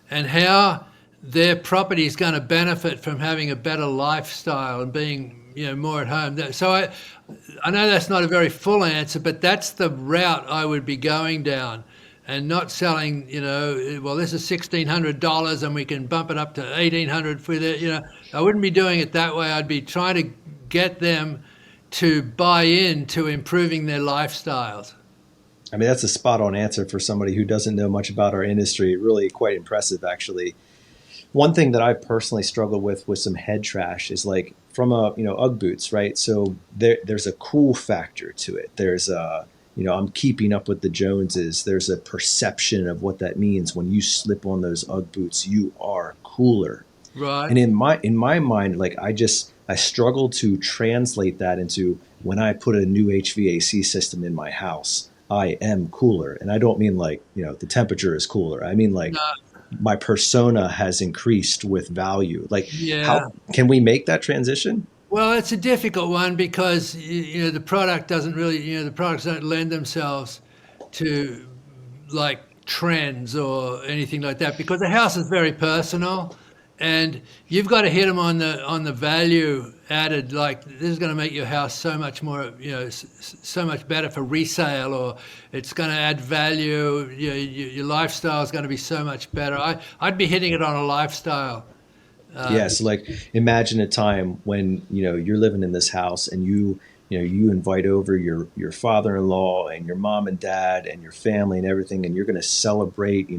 and how their property is going to benefit from having a better lifestyle and being more at home. So I know that's not a very full answer, but that's the route I would be going down. and not selling, well, this is $1,600 and we can bump it up to $1,800 with it. I wouldn't be doing it that way. I'd be trying to get them to buy in to improving their lifestyles. I mean, that's a spot on answer for somebody who doesn't know much about our industry. Really quite impressive, actually. One thing that I personally struggle with some head trash is like from UGG boots, right? So there's a cool factor to it. There's I'm keeping up with the Joneses. There's a perception of what that means. When you slip on those UGG boots, you are cooler. Right. And in my mind, like I struggle to translate that into when I put a new HVAC system in my house, I am cooler. And I don't mean like, the temperature is cooler. I mean like my persona has increased with value. Like, how can we make that transition? Well, it's a difficult one because the product doesn't really, the products don't lend themselves to like trends or anything like that, because the house is very personal, and you've got to hit them on the value added. Like, this is going to make your house so much more, so much better for resale, or it's going to add value. Your lifestyle is going to be so much better. I'd be hitting it on a lifestyle. Yes, like imagine a time when you're living in this house and you invite over your father-in-law and your mom and dad and your family and everything, and you're going to celebrate.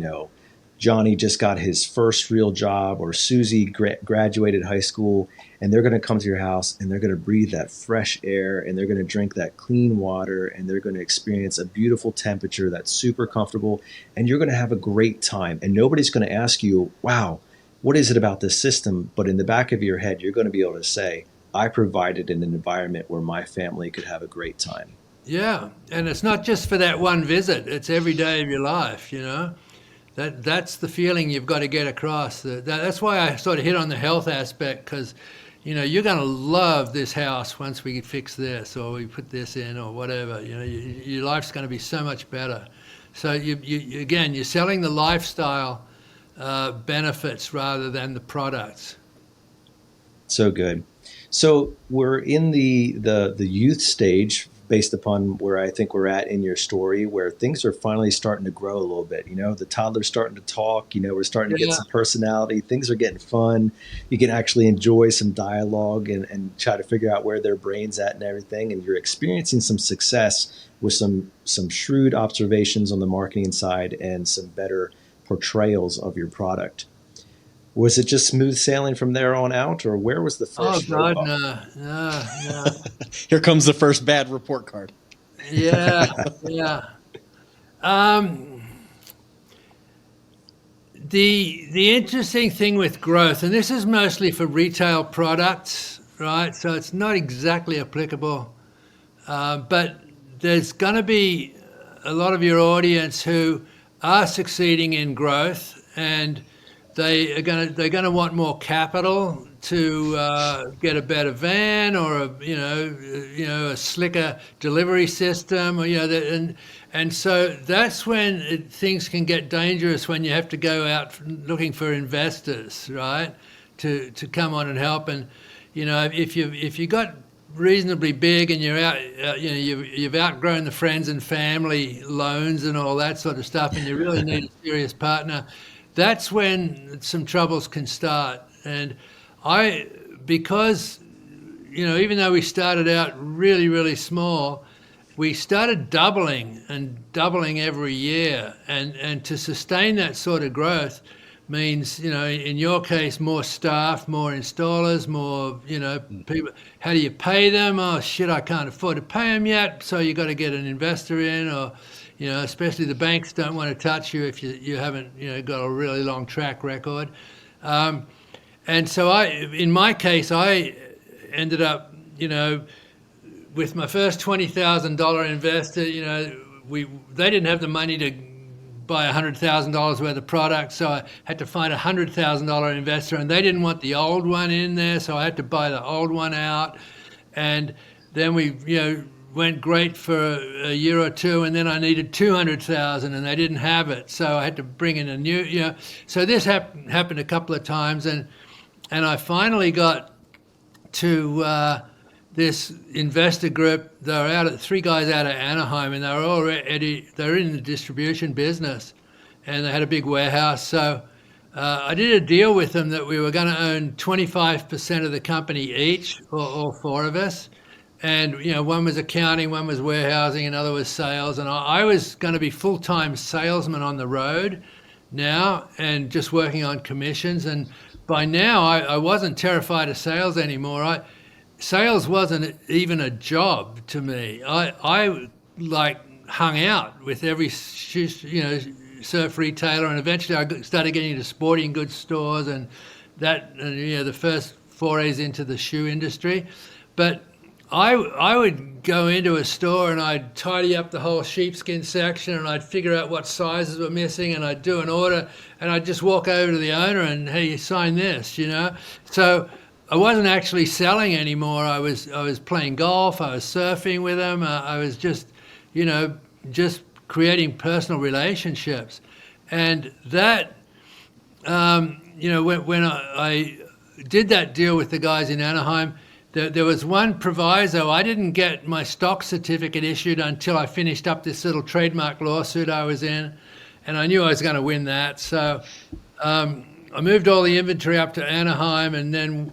Johnny just got his first real job, or Susie graduated high school, and they're going to come to your house and they're going to breathe that fresh air and they're going to drink that clean water and they're going to experience a beautiful temperature that's super comfortable, and you're going to have a great time. And nobody's going to ask you, wow, what is it about this system? But in the back of your head, you're going to be able to say, I provided an environment where my family could have a great time. Yeah, and it's not just for that one visit. It's every day of your life, That's the feeling you've got to get across. That's why I sort of hit on the health aspect, because, you're going to love this house once we fix this or we put this in or whatever. Your life's going to be so much better. So you're selling the lifestyle benefits rather than the products. So good. So we're in the youth stage, based upon where I think we're at in your story, where things are finally starting to grow a little bit. The toddler's starting to talk, we're starting to get some personality. Things are getting fun. You can actually enjoy some dialogue and try to figure out where their brain's at and everything. And you're experiencing some success with some shrewd observations on the marketing side and some better portrayals of your product. Was it just smooth sailing from there on out, or where was the first? Oh God, no. Here comes the first bad report card. Yeah. The interesting thing with growth, and this is mostly for retail products, right? So it's not exactly applicable, but there's going to be a lot of your audience who are succeeding in growth, and they're going to want more capital to get a better van or a slicker delivery system, or and so that's when things can get dangerous, when you have to go out looking for investors, right, to come on and help. And if you got reasonably big and you're out, you've outgrown the friends and family loans and all that sort of stuff, and you really need a serious partner, that's when some troubles can start. And because even though we started out really, really small, we started doubling every year, and to sustain that sort of growth means, in your case, more staff, more installers, more, people. How do you pay them? Oh shit, I can't afford to pay them yet. So you got to get an investor in, or, especially the banks don't want to touch you if you haven't, got a really long track record. And so in my case, I ended up, with my first $20,000 investor, they didn't have the money to buy $100,000 worth of product, so I had to find a $100,000 investor, and they didn't want the old one in there, so I had to buy the old one out. And then we, went great for a year or two, and then I needed $200,000, and they didn't have it, so I had to bring in a new, So this happened a couple of times, and I finally got to this investor group. They were three guys out of Anaheim, and they were in the distribution business, and they had a big warehouse. So I did a deal with them that we were going to own 25% of the company each, all four of us. And, one was accounting, one was warehousing, another was sales. And I was going to be full-time salesman on the road now and just working on commissions. And by now, I wasn't terrified of sales anymore. Sales wasn't even a job to me. I hung out with every, surf retailer, and eventually I started getting into sporting goods stores and the first forays into the shoe industry. But I would go into a store and I'd tidy up the whole sheepskin section and I'd figure out what sizes were missing and I'd do an order and I'd just walk over to the owner and, hey, you sign this, So I wasn't actually selling anymore. I was playing golf. I was surfing with them. I was just creating personal relationships. And that, when I did that deal with the guys in Anaheim, there was one proviso. I didn't get my stock certificate issued until I finished up this little trademark lawsuit I was in, and I knew I was going to win that. So I moved all the inventory up to Anaheim and then,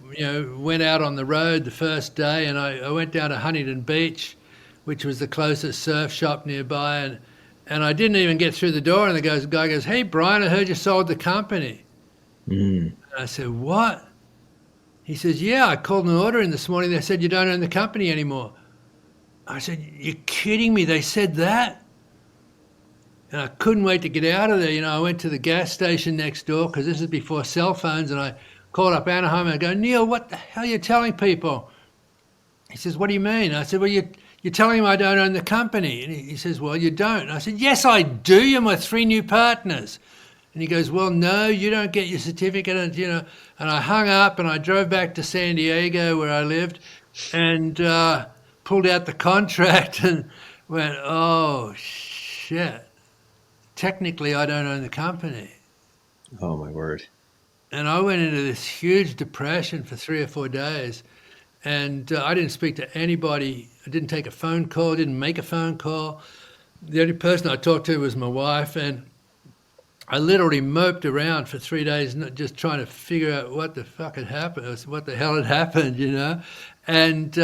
went out on the road the first day, and I went down to Huntington Beach, which was the closest surf shop nearby, and I didn't even get through the door, and the guy goes, "Hey, Brian, I heard you sold the company." And I said, "What?" He says, "Yeah, I called an order in this morning. They said you don't own the company anymore." I said, "You're kidding me? They said that?" And I couldn't wait to get out of there. I went to the gas station next door because this is before cell phones, and I called up Anaheim and I go, "Neil, what the hell are you telling people?" He says, "What do you mean?" I said, "Well, you're telling them I don't own the company." And he says, "Well, you don't." And I said, "Yes, I do. You're my three new partners." And he goes, "Well, no, you don't get your certificate." And I hung up and I drove back to San Diego where I lived and pulled out the contract and went, "Oh, shit. Technically, I don't own the company." Oh, my word. And I went into this huge depression for 3 or 4 days. And I didn't speak to anybody. I didn't take a phone call, didn't make a phone call. The only person I talked to was my wife. And I literally moped around for 3 days, just trying to figure out what the fuck had happened, what the hell had happened, And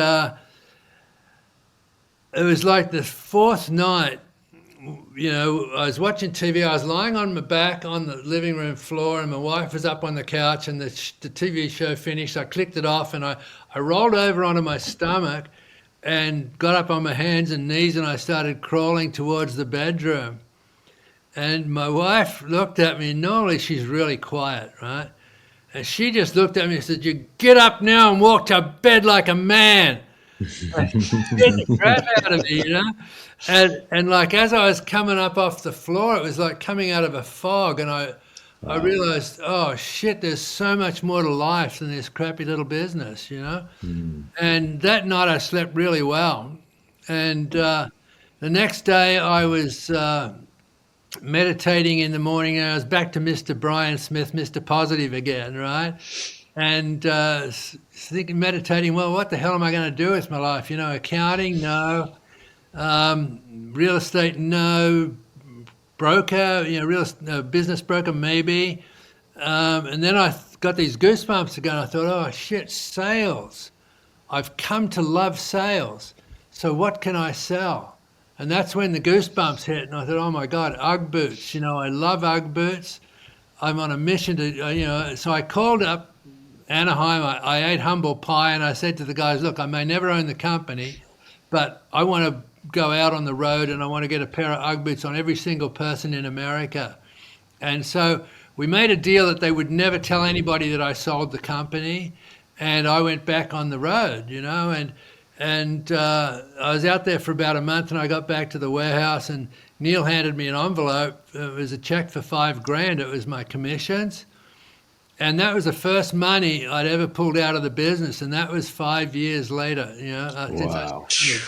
it was like the fourth night, I was watching TV. I was lying on my back on the living room floor, and my wife was up on the couch, and the TV show finished. I clicked it off, and I rolled over onto my stomach and got up on my hands and knees, and I started crawling towards the bedroom. And my wife looked at me. Normally she's really quiet, right? And she just looked at me and said, "You get up now and walk to bed like a man." Get the crap out of me, And like as I was coming up off the floor, it was like coming out of a fog, and I realized, oh shit, there's so much more to life than this crappy little business, And that night I slept really well. And the next day I was meditating in the morning, and I was back to Mr. Brian Smith, Mr. Positive again, right? And meditating, well, what the hell am I going to do with my life? Accounting, no. Real estate, no. Broker, business broker, maybe. And then I got these goosebumps again. I thought, oh shit, sales. I've come to love sales. So what can I sell? And that's when the goosebumps hit. And I thought, oh my God, UGG boots. I love UGG boots. I'm on a mission to, so I called up Anaheim. I ate humble pie, and I said to the guys, look, I may never own the company, but I want to go out on the road and I want to get a pair of UGG boots on every single person in America. And so we made a deal that they would never tell anybody that I sold the company. And I went back on the road, and I was out there for about a month, and I got back to the warehouse, and Neil handed me an envelope. It was a check for $5,000. It was my commissions. And that was the first money I'd ever pulled out of the business. And that was 5 years later, since I started.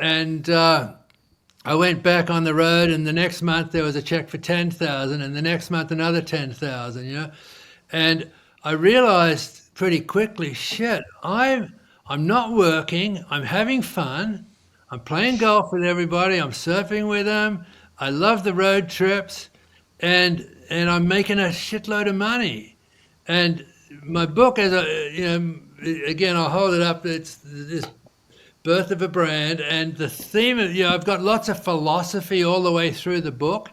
And I went back on the road, and the next month there was a check for $10,000, and the next month another $10,000, And I realized pretty quickly, shit, I'm I'm not working. I'm having fun. I'm playing golf with everybody. I'm surfing with them. I love the road trips, and I'm making a shitload of money. And my book, as again, I'll hold it up. It's this Birth of a Brand, and the theme of I've got lots of philosophy all the way through the book.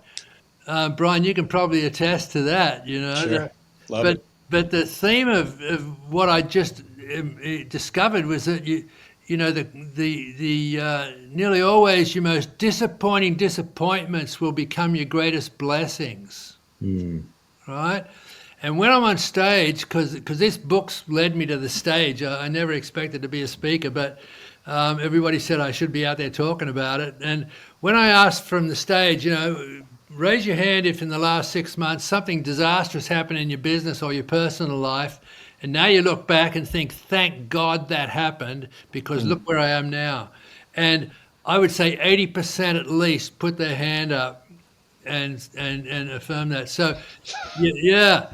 Brian, you can probably attest to that. Sure. Love but it. but the theme of what I just discovered was that nearly always your most disappointing disappointments will become your greatest blessings, right? And when I'm on stage, because this book's led me to the stage, I never expected to be a speaker, but everybody said I should be out there talking about it. And when I asked from the stage, raise your hand if in the last 6 months something disastrous happened in your business or your personal life, and now you look back and think, thank God that happened, because look where I am now. And I would say 80% at least put their hand up and affirm that. So, yeah.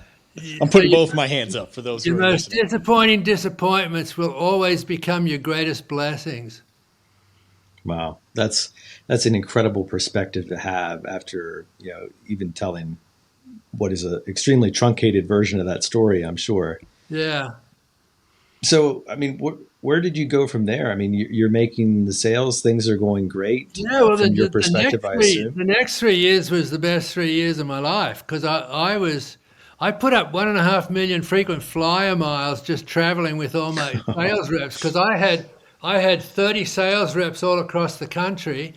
I'm putting both my hands up for those who Your are most listening. disappointing disappointments will always become your greatest blessings. Wow, that's an incredible perspective to have after even telling what is an extremely truncated version of that story, I'm sure. Yeah. So, I mean, where did you go from there? I mean, you're making the sales; things are going great. Yeah, well, from your perspective, I assume. The next 3 years was the best 3 years of my life, because I put up 1.5 million frequent flyer miles just traveling with all my sales reps, because I had 30 sales reps all across the country,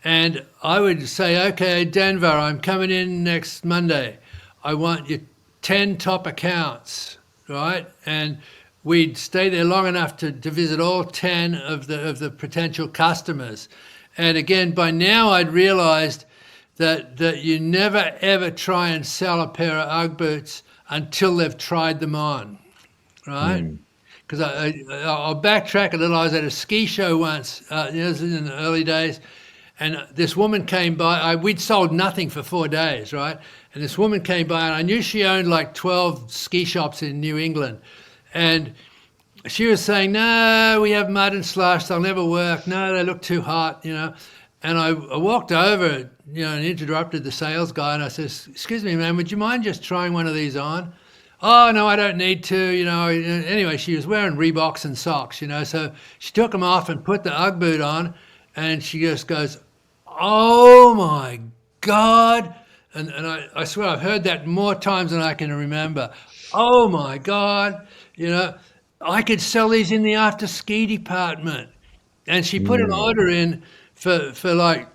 and I would say, okay, Denver, I'm coming in next Monday. I want your 10 top accounts, right? And we'd stay there long enough to visit all 10 of the potential customers. And again, by now I'd realized that you never ever try and sell a pair of UGG boots until they've tried them on, right? Because I'll backtrack a little. I was at a ski show once, this is in the early days, and this woman came by. We'd sold nothing for 4 days, right? And this woman came by, and I knew she owned like 12 ski shops in New England. And she was saying, no, we have mud and slush, they'll never work. No, they look too hot, And I walked over, and interrupted the sales guy, and I said, excuse me, man, would you mind just trying one of these on? Oh, no, I don't need to, Anyway, she was wearing Reeboks and socks, so she took them off and put the UGG boot on, and she just goes, oh my God. And I swear I've heard that more times than I can remember. Oh my God, I could sell these in the after ski department. And she put an order in for like,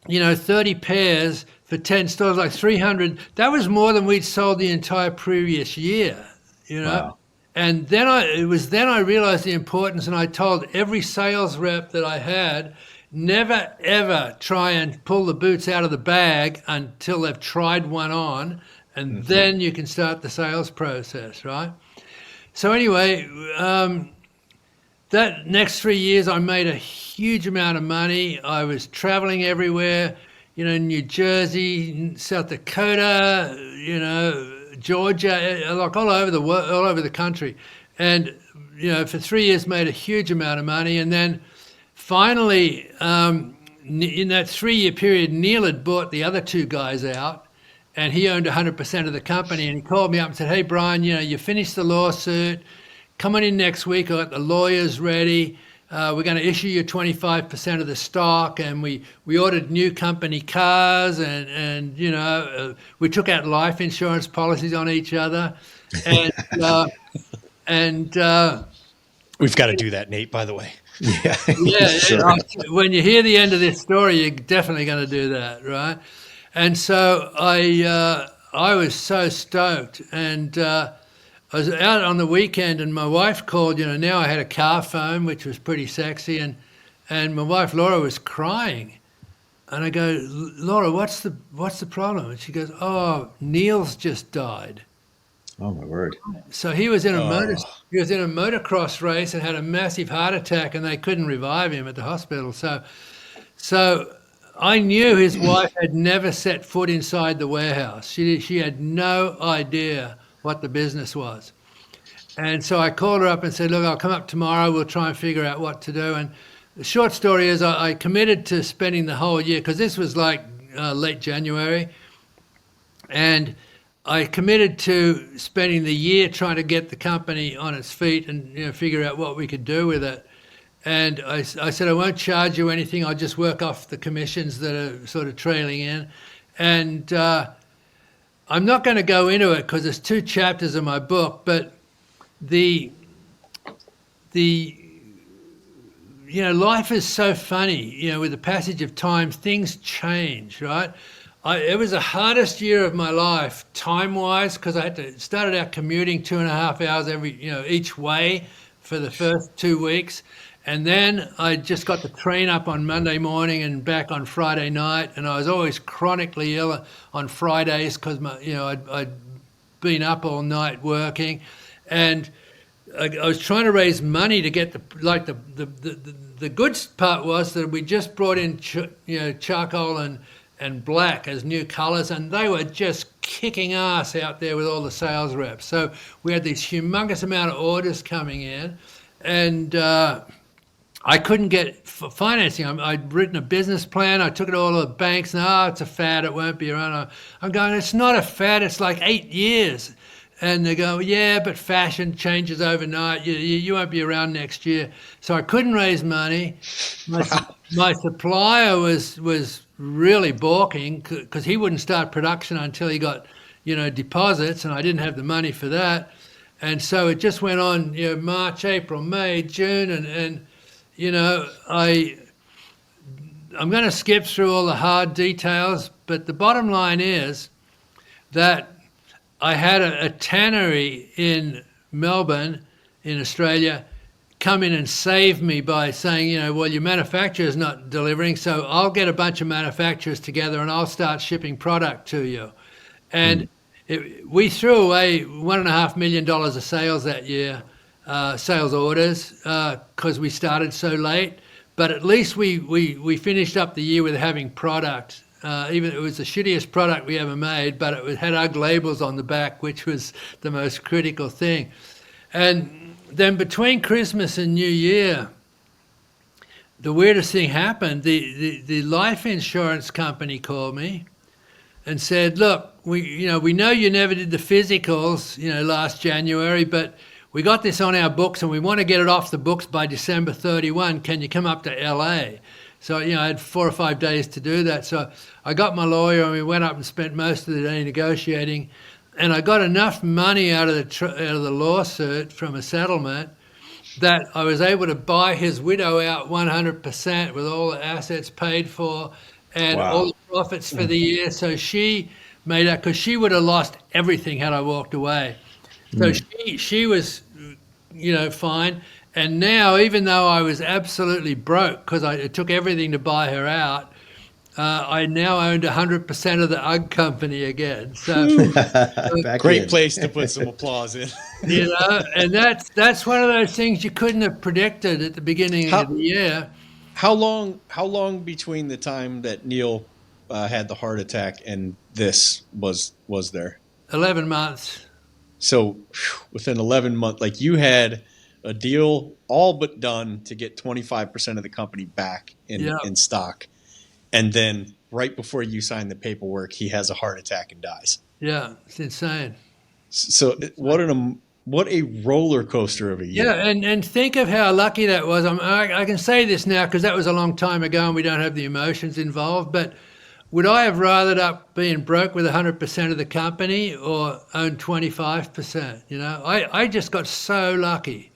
30 pairs for 10 stores, like 300. That was more than we'd sold the entire previous year, Wow. And then I realized the importance, and I told every sales rep that I had, never ever try and pull the boots out of the bag until they've tried one on, and then you can start the sales process, right? So anyway, that next 3 years, I made a huge amount of money. I was traveling everywhere, New Jersey, South Dakota, Georgia, like all over the country. And, for 3 years, made a huge amount of money. And then finally, in that 3 year period, Neil had bought the other two guys out, and he owned 100% of the company. And he called me up and said, hey, Brian, you finished the lawsuit. Come on in next week. I got the lawyers ready. We're going to issue you 25% of the stock, and we ordered new company cars, and we took out life insurance policies on each other, and We've got to do that, Nate, by the way. Yeah. yeah, Sure. when you hear the end of this story, you're definitely going to do that, right? And so I was so stoked, and I was out on the weekend, and my wife called. Now I had a car phone, which was pretty sexy, and my wife Laura was crying, and I go, Laura, what's the problem? And she goes, oh, Neil's just died. Oh my word. So he was in a motocross race and had a massive heart attack, and they couldn't revive him at the hospital. So I knew his wife had never set foot inside the warehouse. She had no idea what the business was. And so I called her up and said, look, I'll come up tomorrow. We'll try and figure out what to do. And the short story is I committed to spending the whole year, because this was like late January. And I committed to spending the year trying to get the company on its feet and figure out what we could do with it. And I said, I won't charge you anything. I'll just work off the commissions that are sort of trailing in. And I'm not going to go into it because there's 2 chapters of my book, but the life is so funny. With the passage of time, things change, right? It was the hardest year of my life, time-wise, because I had to started out commuting 2.5 hours each way for the first 2 weeks, and then I just got the train up on Monday morning and back on Friday night, and I was always chronically ill on Fridays because I'd been up all night working, and I was trying to raise money to get the good part was that we just brought in charcoal and black as new colors, and they were just kicking ass out there with all the sales reps. So we had this humongous amount of orders coming in, and I couldn't get financing. I'd written a business plan. I took it all to the banks. No, it's a fad. It won't be around. I'm going, it's not a fad. It's like 8 years. And they go, yeah, but fashion changes overnight. You won't be around next year. So I couldn't raise money. My supplier was really balking because he wouldn't start production until he got, deposits, and I didn't have the money for that. And so it just went on, March, April, May, June, and I'm going to skip through all the hard details, but the bottom line is that I had a tannery in Melbourne, in Australia, come in and save me by saying, well, your manufacturer's not delivering, so I'll get a bunch of manufacturers together and I'll start shipping product to you. And we threw away $1.5 million of sales that year, sales orders, because we started so late. But at least we finished up the year with having product. Even it was the shittiest product we ever made, but it had UGG labels on the back, which was the most critical thing. And then between Christmas and New Year, the weirdest thing happened. The life insurance company called me and said, look, we know you never did the physicals, last January, but we got this on our books and we want to get it off the books by December 31. Can you come up to LA? So, I had 4 or 5 days to do that. So I got my lawyer and we went up and spent most of the day negotiating. And I got enough money out of the lawsuit from a settlement that I was able to buy his widow out 100% with all the assets paid for and all the profits for the year. So she made out, because she would have lost everything had I walked away. So she was, fine. And now, even though I was absolutely broke because it took everything to buy her out, I now owned 100% of the UGG company again. So, great place to put some applause in. And that's one of those things you couldn't have predicted at the beginning of the year. How long between the time that Neil had the heart attack and this was there? 11 months. So within 11 months, like you had a deal all but done to get 25% of the company back in stock. And then right before you sign the paperwork, he has a heart attack and dies. Yeah, it's insane. So what a roller coaster of a year. Yeah, and think of how lucky that was. I can say this now because that was a long time ago and we don't have the emotions involved, but would I have rathered up being broke with 100% of the company or own 25%? I just got so lucky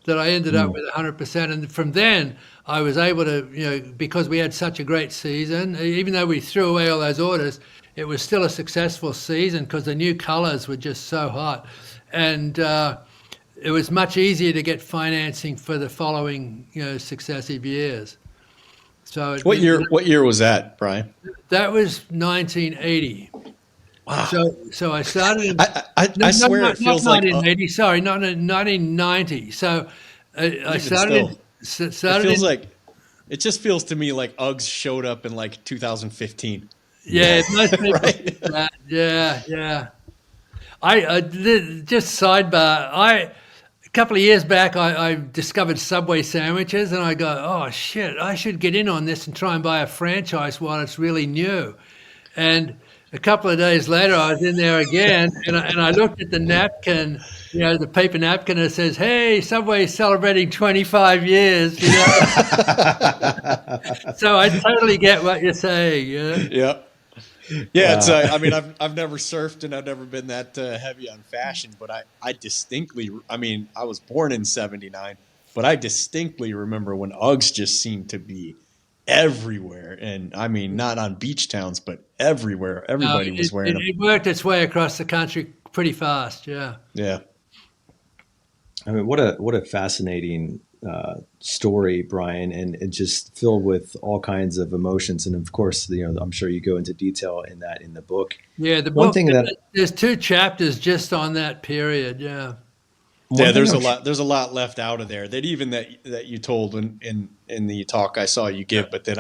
that I ended up with 100%. And from then I was able to, because we had such a great season, even though we threw away all those orders, it was still a successful season because the new colors were just so hot. And it was much easier to get financing for the following, successive years. So what year was that, Brian? That was 1980. Wow. So I started. I swear it feels not like 1980. Sorry, not 1990. So I started. It feels like it just feels to me like Uggs showed up in like 2015. Yeah, most people right? think that. Yeah. I just sidebar. couple of years back, I discovered Subway sandwiches, and I go, oh shit, I should get in on this and try and buy a franchise while it's really new. And a couple of days later, I was in there again, and I looked at the napkin, the paper napkin, and it says, "Hey, Subway's celebrating 25 years." So I totally get what you're saying. Yeah. Yeah, it's. I mean, I've never surfed and I've never been that heavy on fashion, but I distinctly. I mean, I was born in '79, but I distinctly remember when Uggs just seemed to be everywhere, and I mean, not on beach towns, but everywhere. Everybody was wearing them. It worked its way across the country pretty fast. Yeah. Yeah. I mean, what a fascinating story, Brian, and just filled with all kinds of emotions. And of course, I'm sure you go into detail in the book. Yeah, the book. There's 2 chapters just on that period. Yeah. Yeah, there's a lot left out of there that you told in the talk I saw you give. But then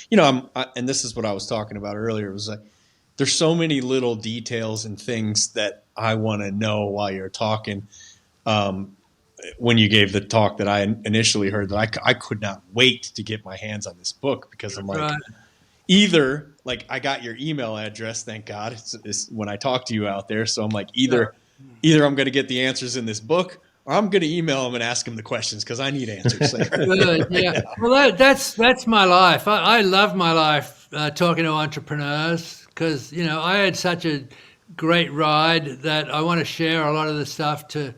and this is what I was talking about earlier. It was like there's so many little details and things that I want to know while you're talking. When you gave the talk that I initially heard, that I could not wait to get my hands on this book, because I'm like, right. Either like I got your email address, thank God, it's when I talk to you out there. So I'm like, either I'm going to get the answers in this book, or I'm going to email him and ask him the questions, because I need answers. Good, yeah. Well, that's my life. I love my life talking to entrepreneurs, because I had such a great ride that I want to share a lot of the stuff to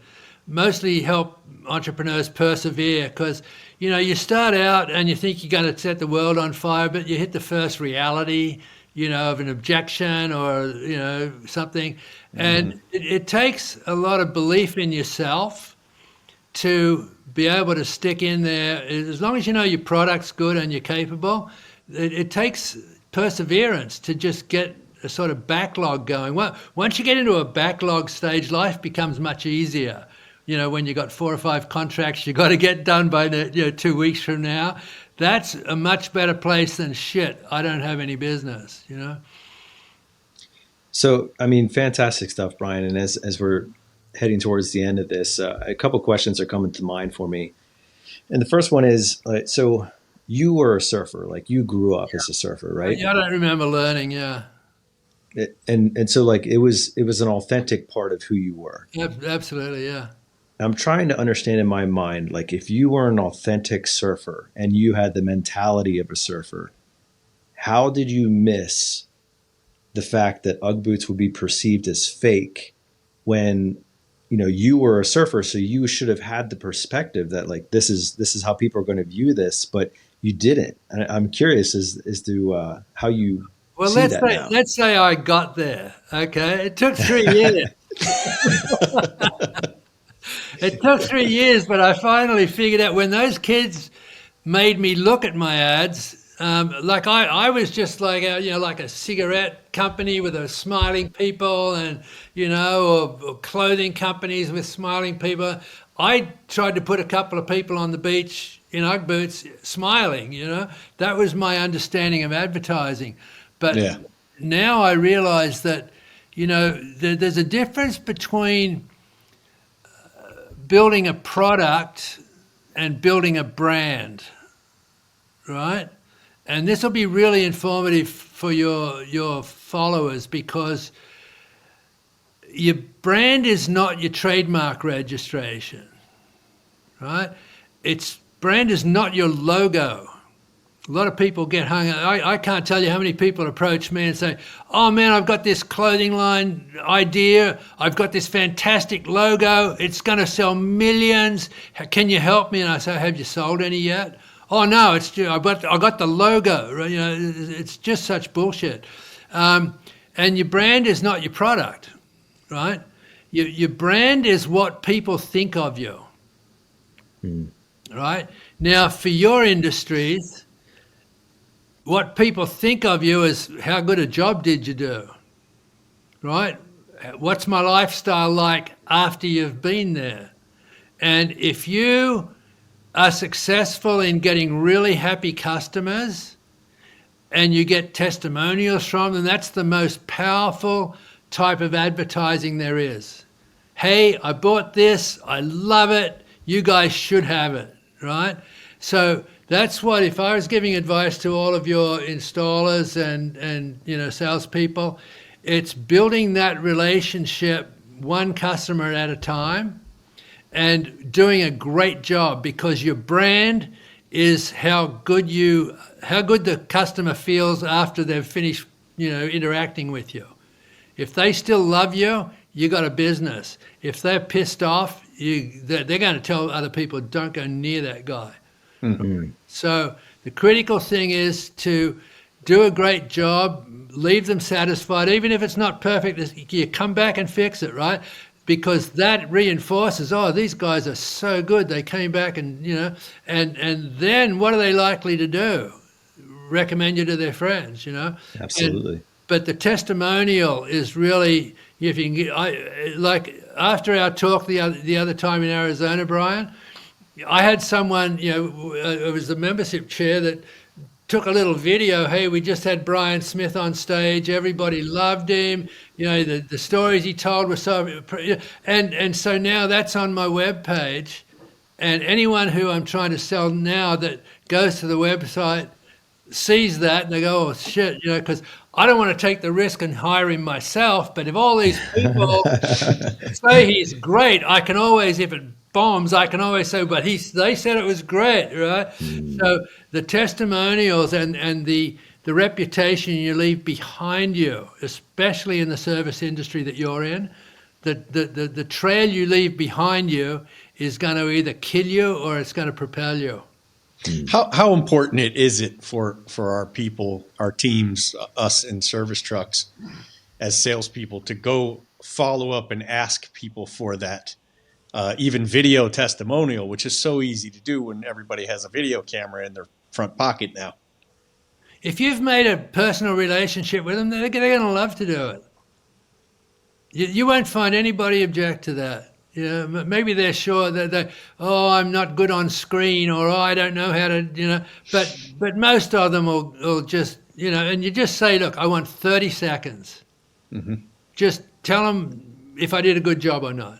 mostly help entrepreneurs persevere, because you start out and you think you're going to set the world on fire, but you hit the first reality of an objection or something, and it takes a lot of belief in yourself to be able to stick in there. As long as your product's good and you're capable, it takes perseverance to just get a sort of backlog going. Well, once you get into a backlog stage, life becomes much easier. When you got 4 or 5 contracts you got to get done by 2 weeks from now, that's a much better place than shit, I don't have any business, So, I mean, fantastic stuff, Brian. And as we're heading towards the end of this, a couple questions are coming to mind for me. And the first one is, so you were a surfer, like you grew up as a surfer, right? Yeah, I don't remember learning, yeah. And so like it was an authentic part of who you were. Absolutely, yeah. I'm trying to understand in my mind, like if you were an authentic surfer and you had the mentality of a surfer, how did you miss the fact that Ugg boots would be perceived as fake when, you were a surfer? So you should have had the perspective that like, this is how people are going to view this, but you didn't. And I'm curious as to how you see that now. Let's say I got there. Okay. It took 3 years. It took 3 years, but I finally figured out when those kids made me look at my ads, like I was just like like a cigarette company with a smiling people, and or clothing companies with smiling people. I tried to put a couple of people on the beach in Ugg boots smiling. That was my understanding of advertising. But now I realize that there's a difference between building a product and building a brand, right? And this will be really informative for your followers, because your brand is not your trademark registration, right? Brand is not your logo. A lot of people get hung up. I can't tell you how many people approach me and say, oh man, I've got this clothing line idea. I've got this fantastic logo. It's going to sell millions. Can you help me? And I say, have you sold any yet? Oh no, I got the logo. Right? It's just such bullshit. And your brand is not your product, right? Your brand is what people think of you, right? Now, for your industries, what people think of you is how good a job did you do, right? What's my lifestyle like after you've been there? And if you are successful in getting really happy customers and you get testimonials from them, that's the most powerful type of advertising there is. Hey, I bought this. I love it. you guys should have it, right? So that's what, if I was giving advice to all of your installers and salespeople, it's building that relationship one customer at a time and doing a great job, because your brand is how good the customer feels after they've finished, interacting with you. If they still love you, you got a business. If they're pissed off, they're going to tell other people, don't go near that guy. Mm-hmm. So the critical thing is to do a great job, leave them satisfied, even if it's not perfect. You come back and fix it, right? Because that reinforces, these guys are so good. They came back and and then what are they likely to do? Recommend you to their friends, Absolutely. But the testimonial is really, if you can get, like after our talk the other time in Arizona, Brian, I had someone, it was the membership chair that took a little video. Hey, we just had Brian Smith on stage. Everybody loved him. The stories he told were so, and so now that's on my webpage, and anyone who I'm trying to sell now that goes to the website sees that and they go, oh shit, because I don't want to take the risk and hire him myself. But if all these people say he's great, I can always, if it bombs, I can always say, but they said it was great, right? So the testimonials and the reputation you leave behind you, especially in the service industry that you're in, the trail you leave behind you is going to either kill you or it's going to propel you. How important is it for our people, our teams, us in service trucks, as salespeople, to go follow up and ask people for that, even video testimonial, which is so easy to do when everybody has a video camera in their front pocket now? If you've made a personal relationship with them, they're going to love to do it. You won't find anybody object to that. Maybe they're sure that I'm not good on screen, or I don't know how to, but most of them will just, and you just say, look, I want 30 seconds. Mm-hmm. Just tell them if I did a good job or not,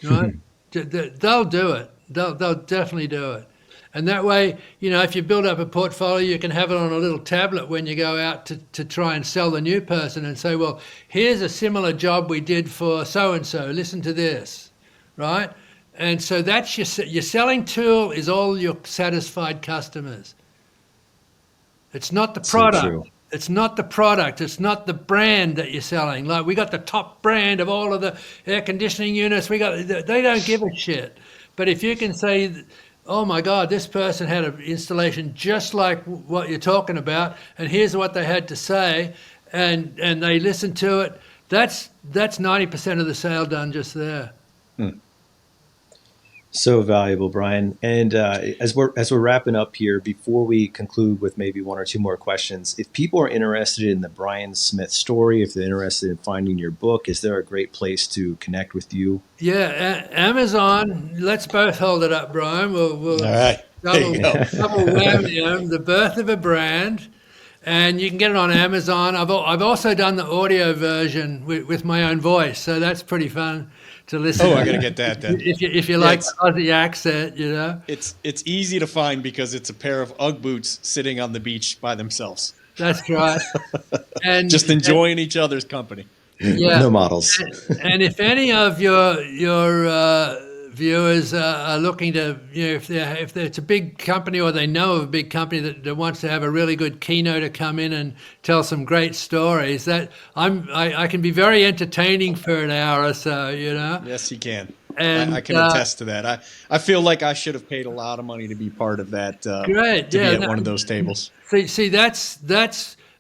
right? They'll do it. They'll definitely do it. And that way, if you build up a portfolio, you can have it on a little tablet when you go out to try and sell the new person and say, well, here's a similar job we did for so-and-so. Listen to this. Right? And so that's your selling tool is all your satisfied customers. It's not the product. So true. It's not the product. It's not the brand that you're selling. Like, we got the top brand of all of the air conditioning units. They don't give a shit. But if you can say, oh my God, this person had an installation just like what you're talking about, and here's what they had to say, and they listened to it, that's 90% of the sale done just there. So valuable, Brian. And as we're wrapping up here, before we conclude with maybe one or two more questions, if people are interested in the Brian Smith story, if they're interested in finding your book, is there a great place to connect with you? Yeah, Amazon. Let's both hold it up, Brian. We'll All right. double whammy them. The Birth of a Brand. And you can get it on Amazon. I've also done the audio version with my own voice, so that's pretty fun to listen to. I got to get that then. If you like the Aussie accent, It's easy to find because it's a pair of UGG boots sitting on the beach by themselves. That's right. And just enjoying each other's company. Yeah. No models. And if any of your viewers are looking to, if it's a big company or they know of a big company that wants to have a really good keynote to come in and tell some great stories, that I can be very entertaining for an hour or so, Yes, you can. And I can attest to that. I feel like I should have paid a lot of money to be part of that. Great. To be at one of those tables. See, that's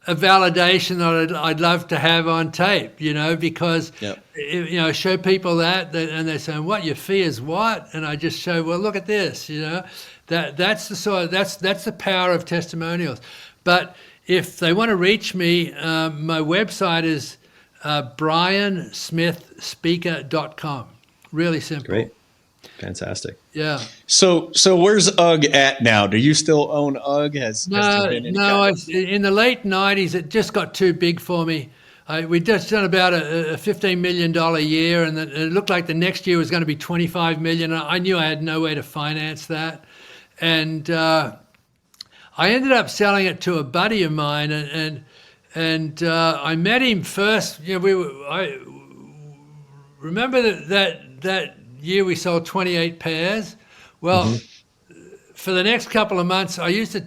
a validation that I'd love to have on tape, because, show people that and they're saying, what, your fee is what? And I just show, well, look at this, that's the power of testimonials. But if they want to reach me, my website is briansmithspeaker.com. Really simple. Great. Fantastic. Yeah. So where's UGG at now? Do you still own UGG? No. In the late 90s, it just got too big for me. We'd just done about a $15 million year, and it looked like the next year was going to be $25 million. I knew I had no way to finance that. And I ended up selling it to a buddy of mine, and I met him first. You know, I remember that year we sold 28 pairs. Well, for the next couple of months, I used to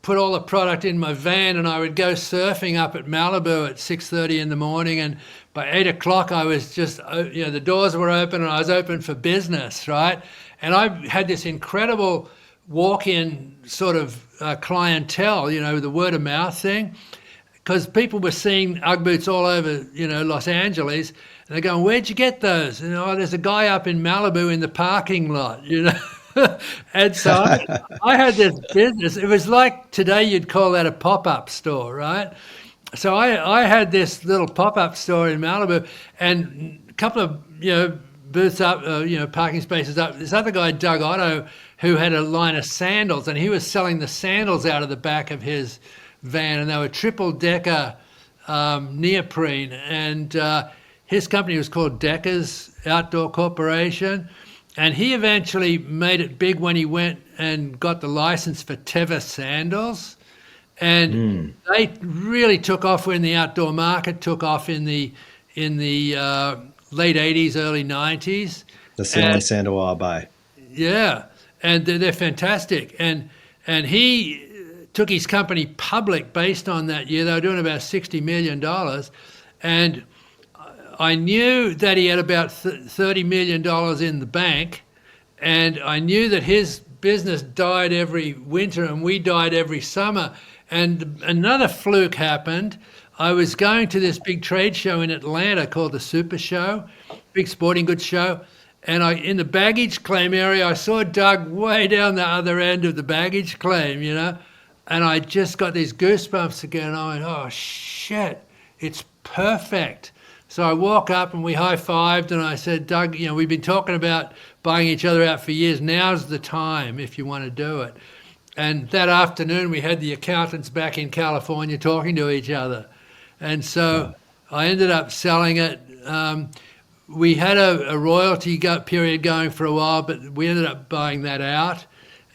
put all the product in my van, and I would go surfing up at Malibu at 6:30 in the morning, and by 8 o'clock I was just, you know, the doors were open and I was open for business, right? And I had this incredible walk-in sort of clientele, you know, the word of mouth thing, because people were seeing UGG boots all over, you know, Los Angeles, and they're going, "Where'd you get those?" And, "Oh, there's a guy up in Malibu in the parking lot," you know. And so I had this business. It was like today you'd call that a pop-up store, right? So I had this little pop-up store in Malibu, and a couple of, you know, booths up, you know, parking spaces up. This other guy, Doug Otto, who had a line of sandals, and he was selling the sandals out of the back of his van, and they were triple-decker neoprene, and his company was called Decker's Outdoor Corporation. And he eventually made it big when he went and got the license for Teva sandals. And they really took off when the outdoor market took off in the late 80s, early 90s. That's the only sandal I'll buy. Yeah, and they're fantastic. And he took his company public based on that year. They were doing about $60 million. And I knew that he had about $30 million in the bank, and I knew that his business died every winter and we died every summer. And another fluke happened. I was going to this big trade show in Atlanta called the Super Show, big sporting goods show, and in the baggage claim area, I saw Doug way down the other end of the baggage claim, you know, and I just got these goosebumps again. I went, "Oh, shit, it's perfect." So I walk up and we high-fived, and I said, "Doug, you know, we've been talking about buying each other out for years. Now's the time if you want to do it." And that afternoon we had the accountants back in California talking to each other. And so I ended up selling it. We had a royalty period going for a while, but we ended up buying that out.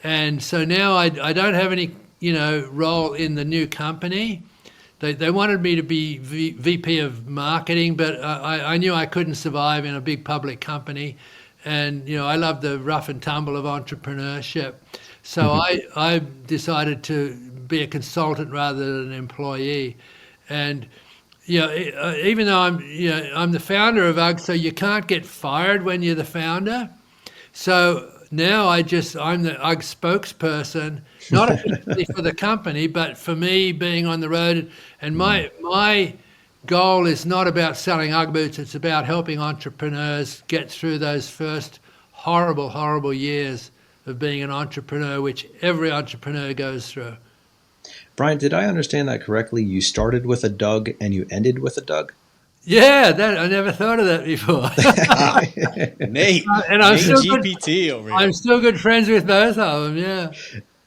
And so now I don't have any, you know, role in the new company. They wanted me to be VP of marketing, but I knew I couldn't survive in a big public company. And, you know, I love the rough and tumble of entrepreneurship. So I decided to be a consultant rather than an employee. And, you know, even though I'm the founder of UGG, so you can't get fired when you're the founder. So now I'm the UGG spokesperson, not officially for the company, but for me being on the road. And my goal is not about selling UGG boots. It's about helping entrepreneurs get through those first horrible, horrible years of being an entrepreneur, which every entrepreneur goes through. Brian, did I understand that correctly? You started with a Doug and you ended with a Doug? Yeah, I never thought of that before. Nate, and I'm still GPT over here. I'm still good friends with both of them. Yeah.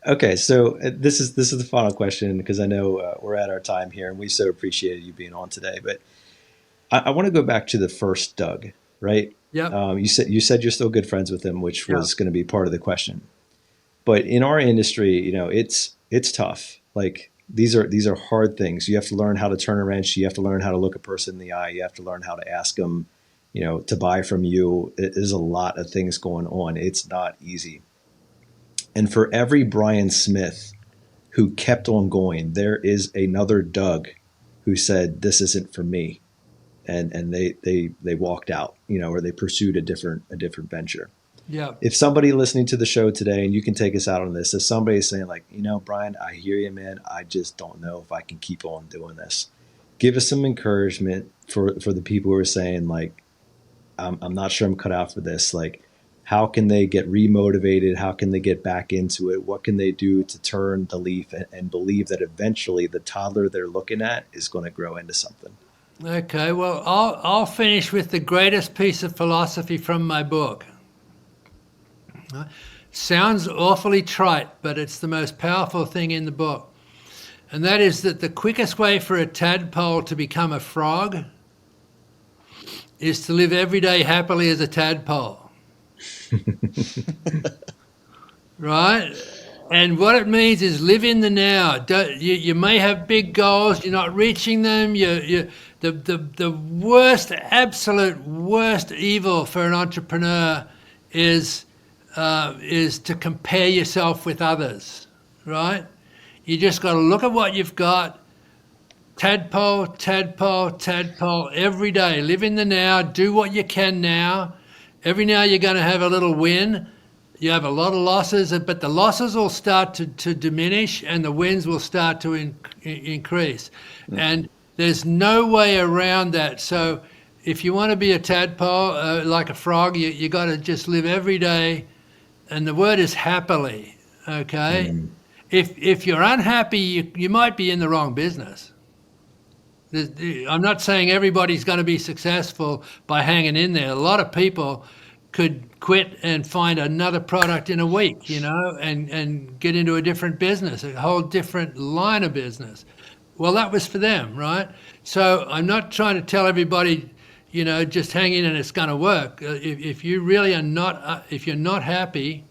Okay, so this is the final question, because I know we're at our time here, and we so appreciated you being on today. But I want to go back to the first Doug, right? Yeah. You said you're still good friends with him, which was going to be part of the question. But in our industry, you know, it's tough. Like these are hard things. You have to learn how to turn a wrench. You have to learn how to look a person in the eye. You have to learn how to ask them, you know, to buy from you. There's a lot of things going on. It's not easy. And for every Brian Smith who kept on going, there is another Doug who said, "This isn't for me," and they walked out, you know, or they pursued a different venture. Yeah. If somebody listening to the show today, and you can take us out on this, if somebody's saying like, "You know, Brian, I hear you, man. I just don't know if I can keep on doing this," give us some encouragement for the people who are saying like, I'm not sure I'm cut out for this. Like, how can they get remotivated? How can they get back into it? What can they do to turn the leaf and believe that eventually the toddler they're looking at is going to grow into something? Okay, well, I'll finish with the greatest piece of philosophy from my book. Sounds awfully trite, but it's the most powerful thing in the book. And that is that the quickest way for a tadpole to become a frog is to live every day happily as a tadpole. Right? And what it means is live in the now. You may have big goals, you're not reaching them. The worst, absolute worst evil for an entrepreneur is to compare yourself with others, right? You just got to look at what you've got. Tadpole, tadpole, tadpole, every day. Live in the now. Do what you can now. Every now you're going to have a little win. You have a lot of losses, but the losses will start to diminish and the wins will start to increase. And there's no way around that. So if you want to be a tadpole, like a frog, you got to just live every day. And the word is happily, okay? If you're unhappy, you might be in the wrong business. I'm not saying everybody's going to be successful by hanging in there. A lot of people could quit and find another product in a week, and get into a different business, a whole different line of business. Well, that was for them, right? So I'm not trying to tell everybody, just hang in and it's going to work. If you really are not, if you're not happy,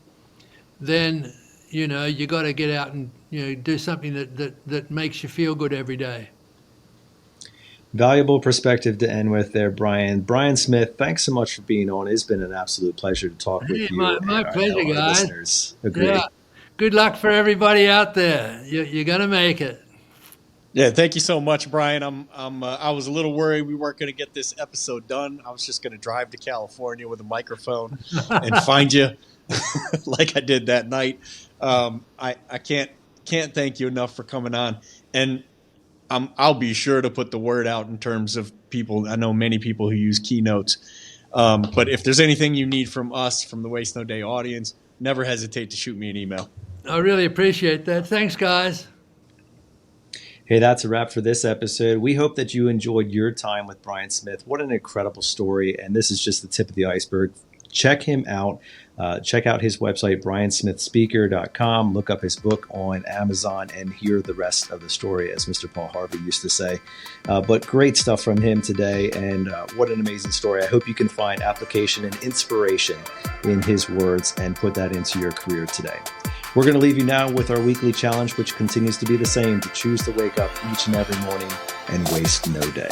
then, you got to get out and, do something that makes you feel good every day. Valuable perspective to end with there, Brian. Brian Smith, thanks so much for being on. It's been an absolute pleasure to talk with you. My pleasure, guys. Listeners agree. Yeah. Good luck for everybody out there. You're going to make it. Yeah, thank you so much, Brian. I was a little worried we weren't going to get this episode done. I was just going to drive to California with a microphone and find you like I did that night. I can't thank you enough for coming on. And I'll be sure to put the word out in terms of people. I know many people who use keynotes. But if there's anything you need from us, from the Waste No Day audience, never hesitate to shoot me an email. I really appreciate that. Thanks, guys. Hey, that's a wrap for this episode. We hope that you enjoyed your time with Brian Smith. What an incredible story. And this is just the tip of the iceberg. Check him out. Check out his website, briansmithspeaker.com. Look up his book on Amazon and hear the rest of the story, as Mr. Paul Harvey used to say. But great stuff from him today, and what an amazing story. I hope you can find application and inspiration in his words and put that into your career today. We're going to leave you now with our weekly challenge, which continues to be the same: to choose to wake up each and every morning and waste no day.